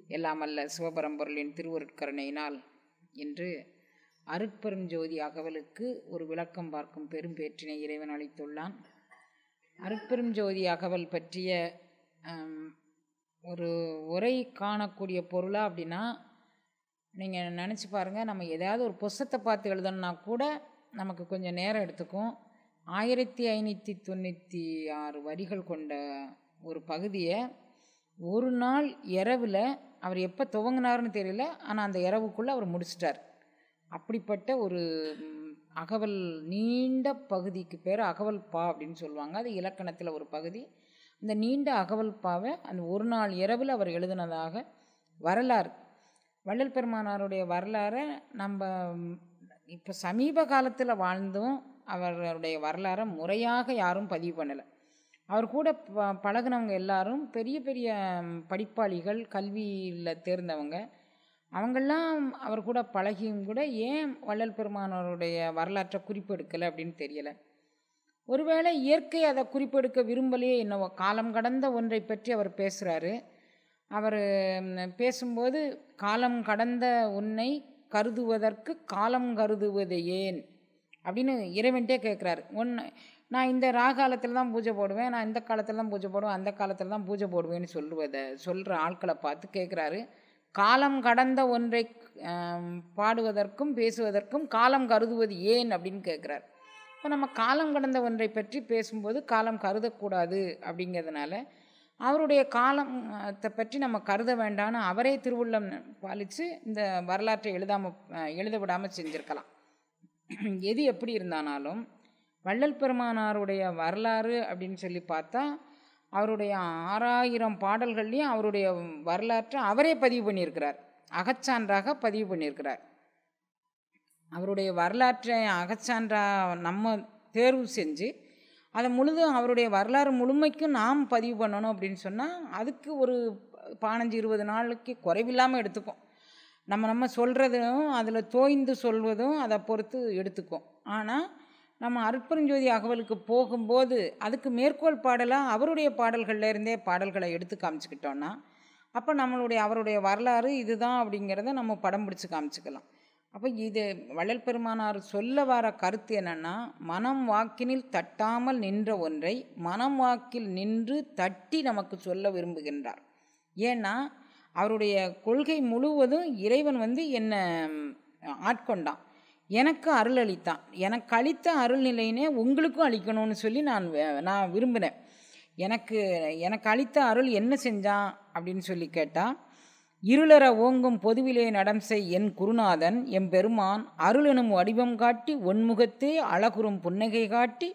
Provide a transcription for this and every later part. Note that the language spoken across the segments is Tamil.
எல்லாம் அல்ல சிவபரம்பொருளின் திருவருட்கருணையினால் இன்று அருட்பெருஞ்சோதி அகவலுக்கு ஒரு விளக்கம் பார்க்கும் பெரும்பேற்றினை இறைவன் அளித்துள்ளான். அருட்பெருஞ்சோதி அகவல் பற்றிய ஒரு உரை காணக்கூடிய பொருளா அப்படின்னா நீங்கள் நினச்சி பாருங்கள். நம்ம ஏதாவது ஒரு புஸ்தத்தை பார்த்து எழுதணுன்னா கூட நமக்கு கொஞ்சம் நேரம் எடுத்துக்கும். 1596 வரிகள் கொண்ட ஒரு பகுதியை ஒரு நாள் இரவில் அவர் எப்போ துவங்கினார்னு தெரியல, ஆனால் அந்த இரவுக்குள்ளே அவர் முடிச்சிட்டார். அப்படிப்பட்ட ஒரு அகவல் நீண்ட பகுதிக்கு பேர் அகவல் பா அப்படின்னு சொல்லுவாங்க. அது இலக்கணத்தில் ஒரு பகுதி. அந்த நீண்ட அகவல் பாவை அந்த ஒரு நாள் இரவில் அவர் எழுதினதாக வரலாறு. வள்ளல் பெருமானாருடைய வரலாறை நம்ம இப்போ சமீப காலத்தில் வாழ்ந்தும் அவருடைய வரலாறை முறையாக யாரும் பதிவு பண்ணலை. அவர் கூட பழகினவங்க எல்லாரும் பெரிய பெரிய படிப்பாளிகள், கல்வியில் தேர்ந்தவங்க. அவங்கெல்லாம் அவர் கூட பழகியும் கூட ஏன் வள்ளல் பெருமானாருடைய வரலாற்றை குறிப்பெடுக்கலை அப்படின்னு தெரியலை. ஒருவேளை இயற்கை அதை குறிப்பெடுக்க விரும்பலையே என்னவோ. காலம் கடந்த ஒன்றை பற்றி அவர் பேசுகிறாரு. அவர் பேசும்போது காலம் கடந்த உன்னை கருதுவதற்கு காலம் கருதுவது ஏன் அப்படின்னு இறைவன்ட்டே கேட்குறாரு. நான் இந்த ராகாலத்தில் தான் பூஜை போடுவேன், நான் இந்த காலத்தில் தான் பூஜை போடுவேன், அந்த காலத்தில் தான் பூஜை போடுவேன்னு சொல்கிற ஆட்களை பார்த்து கேட்குறாரு. காலம் கடந்த ஒன்றை பாடுவதற்கும் பேசுவதற்கும் காலம் கருதுவது ஏன் அப்படின்னு கேட்குறாரு. இப்போ நம்ம காலம் கடந்த ஒன்றை பற்றி பேசும்போது காலம் கருதக்கூடாது அப்படிங்கிறதுனால அவருடைய காலத்தை பற்றி நம்ம கருத வேண்டான்னு அவரே திருவுள்ளம் பாலித்து இந்த வரலாற்றை எழுத விடாமல் செஞ்சுருக்கலாம். எது எப்படி இருந்தானாலும் வள்ளல் பெருமானாருடைய வரலாறு அப்படின்னு சொல்லி பார்த்தா அவருடைய 6000 பாடல்கள்லையும் அவருடைய வரலாற்றை அவரே பதிவு பண்ணியிருக்கிறார். அகச்சான்றாக பதிவு பண்ணியிருக்கிறார். அவருடைய வரலாற்றை அகச்சான்றாக நம்ம தேர்வு செஞ்சு அதை முழுதும் அவருடைய வரலாறு முழுமைக்கும் நாம் பதிவு பண்ணணும் அப்படின்னு சொன்னால் அதுக்கு ஒரு 15-20 நாளைக்கு குறைவில்லாமல் எடுத்துக்கும். நம்ம சொல்கிறதும் அதில் தோய்ந்து சொல்வதும் அதை பொறுத்து எடுத்துக்கும். ஆனால் நம்ம அருட்பெருஞ்சோதி அகவலுக்கு போகும்போது அதுக்கு மேற்கோள் பாடலாக அவருடைய பாடல்கள்லேருந்தே பாடல்களை எடுத்து காமிச்சிக்கிட்டோன்னா அப்போ அவருடைய வரலாறு இதுதான் அப்படிங்கிறத நம்ம படம் பிடிச்சி காமிச்சிக்கலாம். அப்போ இது வள்ளல் பெருமானார் சொல்ல வர கருத்து என்னென்னா, மனம் வாக்கினில் தட்டாமல் நின்ற ஒன்றை மனம் வாக்கில் நின்று தட்டி நமக்கு சொல்ல விரும்புகின்றார். ஏன்னா அவருடைய கொள்கை முழுவதும் இறைவன் என்னை ஆட்கொண்டான், எனக்கு அருள் அளித்தான், எனக்கு அளித்த அருள் நிலையினே உங்களுக்கும் அளிக்கணும்னு சொல்லி நான் விரும்பினேன். எனக்கு அளித்த அருள் என்ன செஞ்சான் அப்படின்னு சொல்லி கேட்டால், இருளற ஓங்கும் பொதுவிலே நடம்செய் என் குருநாதன் எம்பெருமான் அருளெனும் வடிவம் காட்டி ஒன்முகத்தே அழகுறும் புன்னகை காட்டி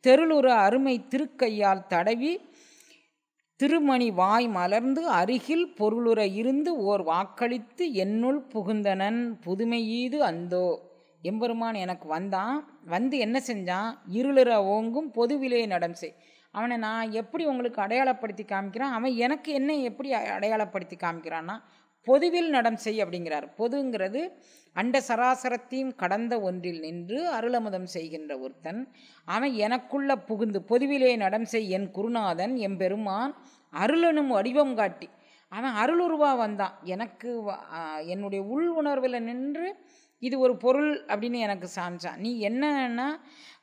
தெருளுற அருமை திருக்கையால் தடவி திருமணி வாய் மலர்ந்து அருகில் பொருளுற இருந்து ஓர் வாக்களித்து என்னுள் புகுந்தனன் புதுமையீது அந்தோ. எம்பெருமான் எனக்கு வந்து என்ன செஞ்சான்? இருளுற ஓங்கும் பொதுவிலே நடம்செய். அவனை நான் எப்படி உங்களுக்கு அடையாளப்படுத்தி காமிக்கிறான், அவன் எனக்கு என்ன எப்படி அடையாளப்படுத்தி காமிக்கிறான்னா பொதுவில் நடம் செய் அப்படிங்கிறார். பொதுங்கிறது அண்ட சராசரத்தையும் கடந்த ஒன்றில் நின்று அருளமுதம் செய்கின்ற ஒருத்தன். அவன் எனக்குள்ள புகுந்து பொதுவிலே நடம் செய் என் குருநாதன் எம்பெருமான் அருளெனும் வடிவம் காட்டி அவன் அருளுருவா வந்தான். எனக்கு என்னுடைய உள் உணர்வில் நின்று இது ஒரு பொருள் அப்படின்னு எனக்கு சாமிச்சான். நீ என்னன்னா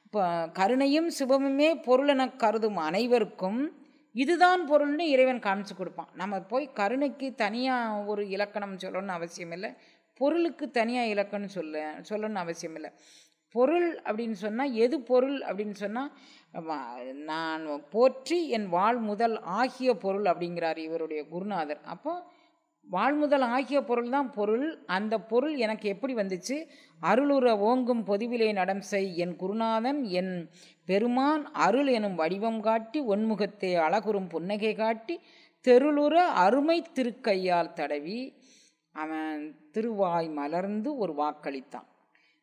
இப்போ கருணையும் சிவமுமே பொருள் என கருதும் அனைவருக்கும் இதுதான் பொருள்னு இறைவன் காமிச்சு கொடுப்பான். நம்ம போய் கருணைக்கு தனியாக ஒரு இலக்கணம் சொல்லணும்னு அவசியம் இல்லை, பொருளுக்கு தனியாக இலக்கணம் சொல்லணும்னு அவசியம் இல்லை. பொருள் அப்படின்னு சொன்னால் எது பொருள் அப்படின்னு சொன்னால் நான் போற்றி என் வாழ் முதல் ஆகிய பொருள் அப்படிங்கிறார் இவருடைய குருநாதர். அப்போ வாழ்முதல் ஆகிய பொருள் தான் பொருள். அந்த பொருள் எனக்கு எப்படி வந்துச்சு? அருளுற ஓங்கும் பொதுவிலே நடம் செய் என் குருநாதன் என் பெருமான் அருள் எனும் வடிவம் காட்டி ஒன்முகத்தை அழகுறும் புன்னகை காட்டி தெருளுற அருமை திருக்கையால் தடவி அவன் திருவாய் மலர்ந்து ஒரு வாக்களித்தான்.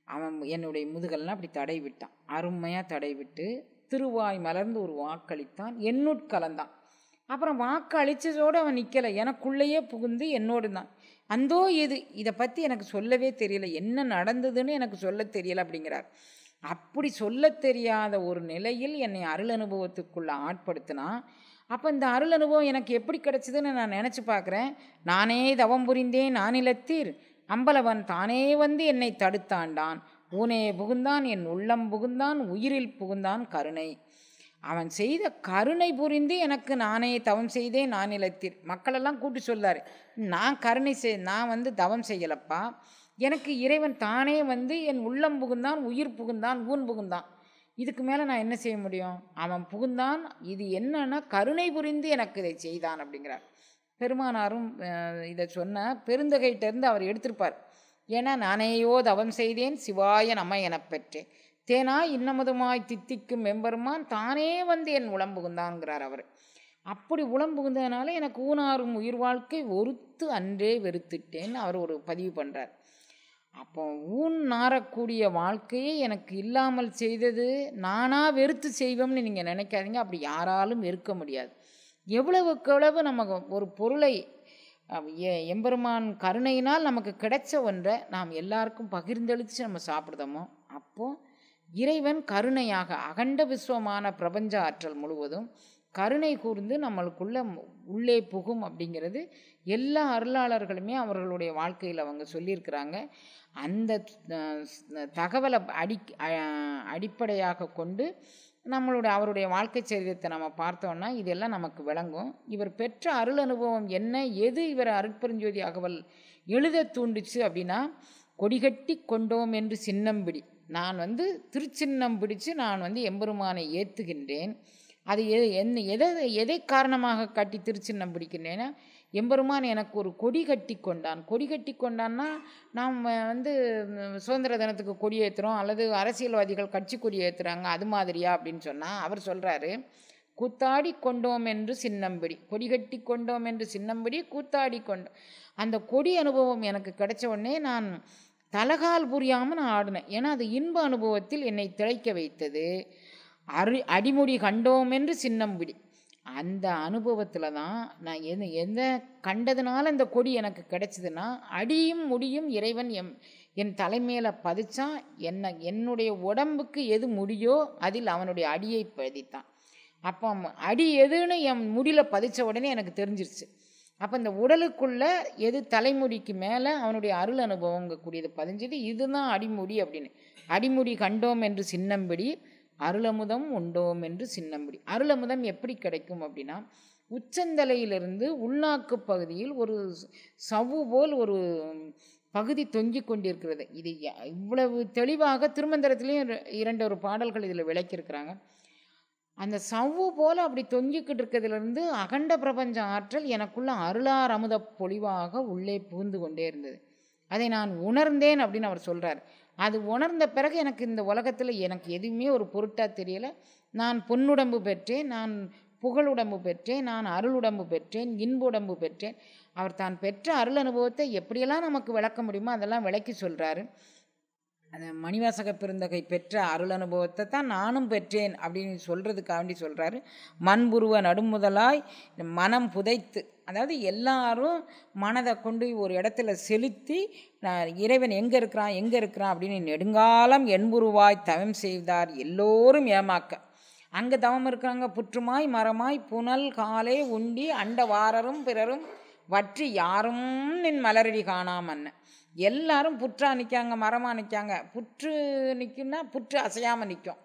அவன் என்னுடைய முதுகெல்லாம் அப்படி தடை விட்டான், அருமையாக தடை விட்டு திருவாய் மலர்ந்து ஒரு வாக்களித்தான், என்னுட்கலந்தான். அப்புறம் வாக்கு அழிச்சதோடு அவன் நிற்கலை, எனக்குள்ளேயே புகுந்து என்னோடு தான். அந்தோ இதை பற்றி எனக்கு சொல்லவே தெரியல, என்ன நடந்ததுன்னு எனக்கு சொல்ல தெரியலை அப்படிங்கிறார். அப்படி சொல்ல தெரியாத ஒரு நிலையில் என்னை அருள் அனுபவத்துக்குள்ள ஆட்படுத்தினா அப்போ இந்த அருள் அனுபவம் எனக்கு எப்படி கிடைச்சிதுன்னு நான் நினச்சி பார்க்குறேன். நானே தவம் புரிந்தேன் நானிலத்தீர், அம்பலவன் தானே வந்து என்னை தடுத்தாண்டான், ஊனே புகுந்தான் என் உள்ளம் புகுந்தான், உயிரில் புகுந்தான் கருணை. அவன் செய்த கருணை புரிந்து எனக்கு நானே தவம் செய்தேன் நானிலத்தீர். மக்களெல்லாம் கூட்டி சொல்லார், நான் கருணை நான் வந்து தவம் செய்யலப்பா, எனக்கு இறைவன் தானே வந்து என் உள்ளம் புகுந்தான், உயிர் புகுந்தான், ஊன் புகுந்தான். இதுக்கு மேலே நான் என்ன செய்ய முடியும்? அவன் புகுந்தான், இது என்னன்னா கருணை புரிந்து எனக்கு இதை செய்தான் அப்படிங்கிறார். பெருமானாரும் இதை சொன்ன பெருந்தகையிட்டேருந்து அவர் எடுத்திருப்பார். ஏன்னா நானேயோ தவம் செய்தேன் சிவாய நம எனப் பெற்றேன், தேனாய் இன்னமுதுமாய் தித்திக்கும் எம்பெருமான் தானே வந்து என் உளம் புகுந்தான்ங்கிறார் அவர். அப்படி உளம் புகுந்ததுனால எனக்கு ஊனாரும் உயிர் வாழ்க்கை ஒருத்து அன்றே வெறுத்துட்டேன்னு அவர் ஒரு பதிவு பண்ணுறார். அப்போ ஊன் நாரக்கூடிய வாழ்க்கையை எனக்கு இல்லாமல் செய்தது நானாக வெறுத்து செய்வோம்னு நீங்கள் நினைக்காதீங்க. அப்படி யாராலும் வெறுக்க முடியாது. எவ்வளவுக்கு நமக்கு ஒரு பொருளை எம்பெருமான் கருணையினால் நமக்கு கிடைச்ச ஒன்றை நாம் எல்லாருக்கும் பகிர்ந்தளித்து நம்ம சாப்பிடுதோமோ, அப்போது இறைவன் கருணையாக அகண்ட விஸ்வமான பிரபஞ்ச ஆற்றல் முழுவதும் கருணை கூர்ந்து நம்மளுக்குள்ள உள்ளே புகும் அப்படிங்கிறது எல்லா அருளாளர்களுமே அவர்களுடைய வாழ்க்கையில் அவங்க சொல்லியிருக்கிறாங்க. அந்த தகவலை அடிப்படையாக கொண்டு அவருடைய வாழ்க்கை சரிதத்தை நம்ம பார்த்தோன்னா இதெல்லாம் நமக்கு விளங்கும். இவர் பெற்ற அருள் அனுபவம் என்ன, எது இவர் அருட்பெருஞ்சோதி அகவல் எழுத தூண்டுச்சு அப்படின்னா, கொடிகட்டி கொண்டோம் என்று சின்னம்பிடி, நான் வந்து திருச்சின்னம் பிடிச்சு நான் வந்து எம்பெருமானை ஏற்றுகின்றேன். அது எதை காரணமாக கட்டி திருச்சின்னம் பிடிக்கின்றேன்னா, எம்பெருமான் எனக்கு ஒரு கொடி கட்டி கொண்டான். கொடி கட்டி கொண்டான்னா நாம் வந்து சுதந்திர தினத்துக்கு கொடி ஏற்றுறோம், அல்லது அரசியல்வாதிகள் கட்சி கொடி ஏற்றுறாங்க, அது மாதிரியா அப்படின்னு சொன்னால் அவர் சொல்கிறாரு, கூத்தாடி கொண்டோம் என்று சின்னம்பிடி, கொடி கட்டி கொண்டோம் என்று சின்னம்பிடி கூத்தாடி கொண்டோம். அந்த கொடி அனுபவம் எனக்கு கிடைச்ச உடனே நான் தலகால் புரியாமல் நான் ஆடினேன். ஏன்னா அது இன்ப அனுபவத்தில் என்னை திளைக்க வைத்தது. அடிமுடி கண்டோம் என்று சின்னம்பிடி, அந்த அனுபவத்தில் தான் நான் எந்த கண்டதுனால இந்த கொடி எனக்கு கிடைச்சதுன்னா, அடியும் முடியும் இறைவன் என் தலைமையில் பதிச்சான். என்னுடைய உடம்புக்கு எது முடியோ அதில் அவனுடைய அடியை பதித்தான். அப்போ அடி எதுன்னு என் முடியில் பதித்த உடனே எனக்கு தெரிஞ்சிருச்சு. அப்போ இந்த உடலுக்குள்ளே எது தலைமுடிக்கு மேலே அவனுடைய அருள் அனுபவங்கக்கூடியது பதிஞ்சது, இதுதான் அடிமுடி அப்படின்னு. அடிமுடி கண்டோம் என்று சின்னம்பிடி, அருளமுதம் உண்டோம் என்று சின்னம்பிடி. அருளமுதம் எப்படி கிடைக்கும் அப்படின்னா, உச்சந்தலையிலிருந்து உள்நாக்கு பகுதியில் ஒரு சவ்வு போல் ஒரு பகுதி தொங்கி கொண்டிருக்கிறது. இது இவ்வளவு தெளிவாக திருமந்திரத்திலையும் 2 பாடல்கள் இதில் விளக்கியிருக்கிறாங்க. அந்த சவ்வு போல் அப்படி தொங்கிக்கிட்டு இருக்கிறதுலேருந்து அகண்ட பிரபஞ்ச ஆற்றல் எனக்குள்ள அருளார் அமுத பொலிவாக உள்ளே புகுந்து கொண்டே இருந்தது. அதை நான் உணர்ந்தேன் அப்படின்னு அவர் சொல்கிறார். அது உணர்ந்த பிறகு எனக்கு இந்த உலகத்தில் எனக்கு எதுவுமே ஒரு பொருட்டாக தெரியலை. நான் பொன்னுடம்பு பெற்றேன், நான் புகழுடம்பு பெற்றேன், நான் அருளுடம்பு பெற்றேன், இன்புடம்பு பெற்றேன். அவர் தான் பெற்ற அருள் அனுபவத்தை எப்படியெல்லாம் நமக்கு விளக்க முடியுமோ அதெல்லாம் விளக்கி சொல்கிறாரு. அந்த மணிவாசக பெருந்தகை பெற்ற அருள் அனுபவத்தை தான் நானும் பெற்றேன் அப்படின்னு சொல்கிறதுக்காண்டி சொல்கிறாரு. மண்புருவ நடுமுதலாய் மனம் புதைத்து, அதாவது எல்லாரும் மனதை கொண்டு ஒரு இடத்துல செலுத்தி இறைவன் எங்கே இருக்கிறான் அப்படின்னு நெடுங்காலம் என்புருவாய் தவம் செய்தார் எல்லோரும் ஏமாக்க. அங்கே தவம் இருக்கிறாங்க. புற்றுமாய் மரமாய் புனல் காலே உண்டி அண்ட வாரரும் பிறரும் வற்றி யாரும் நின் மலரடி காணாமன்ன. எல்லாரும் புற்றாக நிற்காங்க, மரமாக நிற்காங்க. புற்று நிற்கும்னா புற்று அசையாமல் நிற்கும்,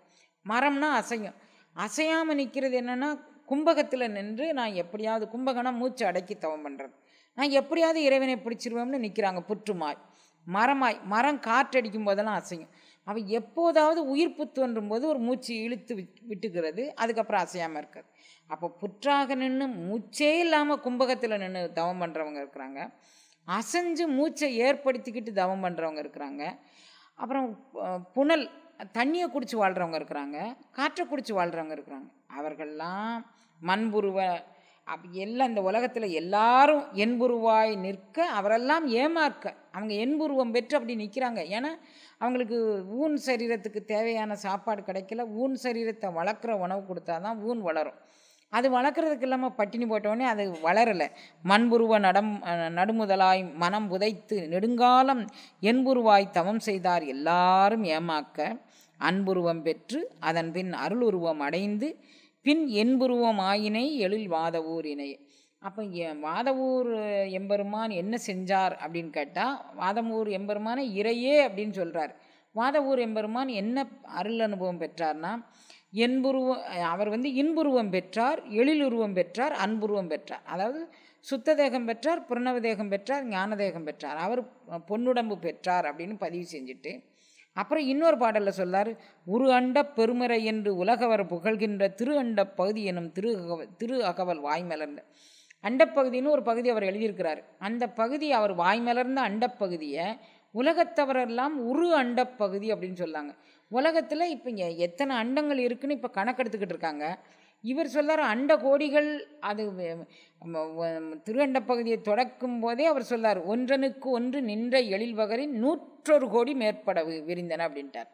மரம்னா அசையும். அசையாமல் நிற்கிறது என்னென்னா, கும்பகத்தில் நின்று நான் எப்படியாவது, கும்பகனா மூச்சு அடக்கி தவம் பண்ணுறது, நான் எப்படியாவது இறைவனை பிடிச்சிருவோம்னு நிற்கிறாங்க. புற்றுமாய் மரமாய், மரம் காற்றடிக்கும் போதெல்லாம் அசையும். அவள் எப்போதாவது உயிர் புத்துன்றும் போது ஒரு மூச்சு இழுத்து விட்டுக்கிறது, அதுக்கப்புறம் அசையாமல் இருக்காது. அப்போ புற்றாக நின்று மூச்சே இல்லாமல் கும்பகத்தில் நின்று தவம் பண்ணுறவங்க இருக்கிறாங்க. அசைஞ்சு மூச்சை ஏற்படுத்திக்கிட்டு தவம் பண்ணுறவங்க இருக்கிறாங்க. அப்புறம் புனல் தண்ணியை குடித்து வாழ்கிறவங்க இருக்கிறாங்க, காற்றை குடித்து வாழ்கிறவங்க இருக்கிறாங்க. அவர்கள்லாம் மண்புருவ எல்லாம் இந்த உலகத்தில் எல்லாரும் என்புருவாய் நிற்க அவரெல்லாம் ஏமாற்க அவங்க என்புருவம் பெற்று அப்படி நிற்கிறாங்க. ஏன்னா அவங்களுக்கு ஊன் சரீரத்துக்கு தேவையான சாப்பாடு கிடைக்கல. ஊன் சரீரத்தை வளர்க்குற உணவு கொடுத்தா தான் ஊன் வளரும். அது வளர்க்குறதுக்கு இல்லாமல் பட்டினி போட்டோடனே அது வளரலை. மண்புருவ நடுமுதலாய் மனம் புதைத்து நெடுங்காலம் என்புருவாய் தவம் செய்தார் எல்லாரும் ஏமாக்க, அன்புருவம் பெற்று அதன் பின் அருளுருவம் அடைந்து பின் என்புருவம் ஆயினை எழில் வாதவூர் இணை. அப்போ வாதவூர் எம்பெருமான் என்ன செஞ்சார் அப்படின்னு கேட்டால், வாதவூர் எம்பெருமானை இறையே அப்படின்னு சொல்கிறார். வாதவூர் எம்பெருமான் என்ன அருள் அனுபவம் பெற்றார்னா, அவர் இன்புருவம் பெற்றார், எழிலுருவம் பெற்றார், அன்புருவம் பெற்றார். அதாவது சுத்த தேகம் பெற்றார், புரணவ தேகம் பெற்றார், ஞான தேகம் பெற்றார், அவர் பொன்னுடம்பு பெற்றார் அப்படின்னு பதிவு செஞ்சுட்டு அப்புறம் இன்னொரு பாடலில் சொல்லார், உரு அண்ட பெருமறை என்று உலகவர் புகழ்கின்ற திரு அண்ட பகுதி எனும் திரு அகவல் வாய்மலர்ந்த அண்டப்பகுதின்னு ஒரு பகுதி அவர் எழுதியிருக்கிறார். அந்த பகுதி அவர் வாய்மலர்ந்த அண்டப்பகுதியை உலகத்தவரெல்லாம் உரு அண்டப்பகுதி அப்படின்னு சொல்லாங்க. உலகத்தில் இப்போ எத்தனை அண்டங்கள் இருக்குன்னு இப்போ கணக்கெடுத்துக்கிட்டு இருக்காங்க. இவர் சொல்லார் அண்ட கோடிகள். அது திரு அண்டப்பகுதியை தொடக்கும் போதே அவர் சொல்லார், ஒன்றனுக்கு ஒன்று நின்ற எழில்வகரின் 101 கோடி மேற்பட விரிந்தன அப்படின்ட்டார்.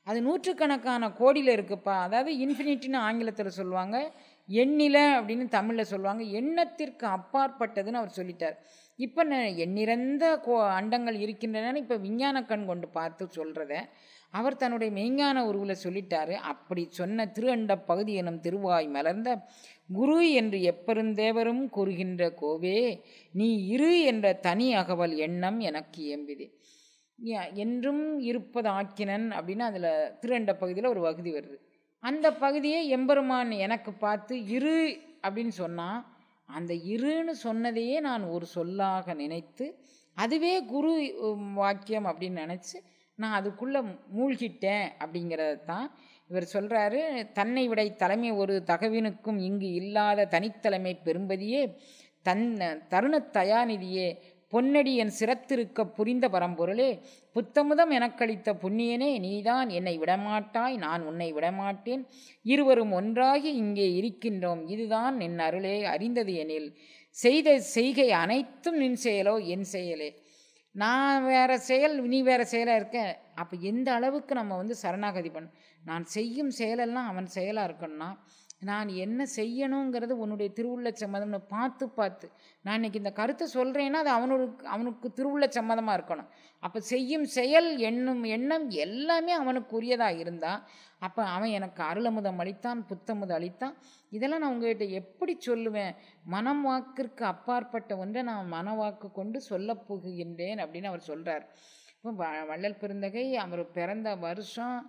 அது நூற்றுக்கணக்கான கோடியில் இருக்குப்பா. அதாவது இன்ஃபினிட்டின்னு ஆங்கிலத்தில் சொல்லுவாங்க, எண்ணில அப்படின்னு தமிழில் சொல்லுவாங்க. எண்ணத்திற்கு அப்பாற்பட்டதுன்னு அவர் சொல்லிட்டார். இப்போ எண்ணிறந்த அண்டங்கள் இருக்கின்றன இப்போ விஞ்ஞான கண் கொண்டு பார்த்து சொல்கிறத அவர் தன்னுடைய மெய்ஞான உருவில் சொல்லிட்டாரு. அப்படி சொன்ன திரு அண்ட பகுதி எனும் திருவாய் மலர்ந்த குரு என்று எப்பெருந்தேவரும் கூறுகின்ற கோவே, நீ இரு என்ற தனி அகவல் எண்ணம் எனக்கு இயம்பிது. என்றும் இருப்பது ஆக்கினன் அப்படின்னு அதில் திரு அண்ட பகுதியில் ஒரு பகுதி வருது. அந்த பகுதியை எம்பெருமான் எனக்கு பார்த்து இரு அப்படின்னு சொன்னால், அந்த இருன்னு சொன்னதையே நான் ஒரு சொல்லாக நினைத்து அதுவே குரு வாக்கியம் அப்படின்னு நினச்சி நான் அதுக்குள்ளே மூழ்கிட்டேன் அப்படிங்கிறது தான் இவர் சொல்கிறாரு. தன்னை விடை தலைமை ஒரு தகவினுக்கும் இங்கு இல்லாத தனித்தலைமை பெரும்பதியே தருணத் தயாநிதியே பொன்னடி என் சிரத்திருக்க புரிந்த பரம்பொருளே புத்தமுதம் எனக்களித்த புண்ணியனே நீதான் என்னை விடமாட்டாய், நான் உன்னை விடமாட்டேன், இருவரும் ஒன்றாகி இங்கே இருக்கின்றோம், இதுதான் நின் அருளே அறிந்தது எனில் செய்த செய்கை அனைத்தும் நின் செயலோ என் செயலே. நான் வேறு செயல் நீ வேறு செயலாக இருக்க. அப்போ எந்த அளவுக்கு நம்ம சரணாகதி நான் செய்யும் செயலெல்லாம் அவன் செயலாக இருக்கணும்னா நான் என்ன செய்யணுங்கிறது உன்னுடைய திருவுள்ள சம்மதம்னு பார்த்து நான் இன்றைக்கி இந்த கருத்தை சொல்கிறேன்னா அது அவனுக்கு திருவுள்ள சம்மதமாக இருக்கணும். அப்போ செய்யும் செயல் எண்ணம் எல்லாமே அவனுக்கு உரியதாக இருந்தால் அப்போ அவன் எனக்கு அருளமுதம் அளித்தான், புத்தமுதம் அளித்தான். இதெல்லாம் நான் உங்கள்கிட்ட எப்படி சொல்லுவேன்? மனம் வாக்கிற்கு அப்பாற்பட்ட ஒன்றை நான் மனவாக்கு கொண்டு சொல்ல போகின்றேன் அப்படின்னு அவர் சொல்கிறார். இப்போ வள்ளல் பெருந்தகை அவர் பிறந்த வருஷம்,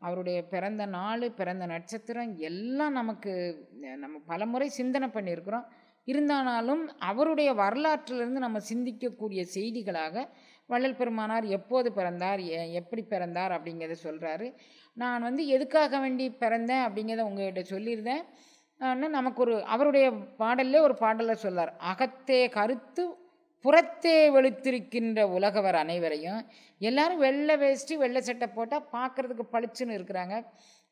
அவருடைய பிறந்த நாள், பிறந்த நட்சத்திரம் எல்லாம் நம்ம பலமுறை சிந்தனை பண்ணியிருக்கிறோம். இருந்தாலும் அவருடைய வரலாற்றிலிருந்து நம்ம சிந்திக்கக்கூடிய செய்திகளாக வள்ளல் பெருமானார் எப்போது பிறந்தார், எப்படி பிறந்தார் அப்படிங்கிறத சொல்கிறாரு. நான் எதுக்காக வேண்டி பிறந்தேன் அப்படிங்கிறத உங்கள்கிட்ட சொல்லியிருந்தேன். நமக்கு அவருடைய பாடல்லே ஒரு பாடலில் சொல்லார், அகத்தே கருத்து புறத்தே வெளுத்திருக்கின்ற உலகவர் அனைவரையும். எல்லாரும் வெள்ளை வேஷ்டி வெள்ளை சட்டை போட்டால் பார்க்குறதுக்கு பளிச்சுன்னு இருக்கிறாங்க,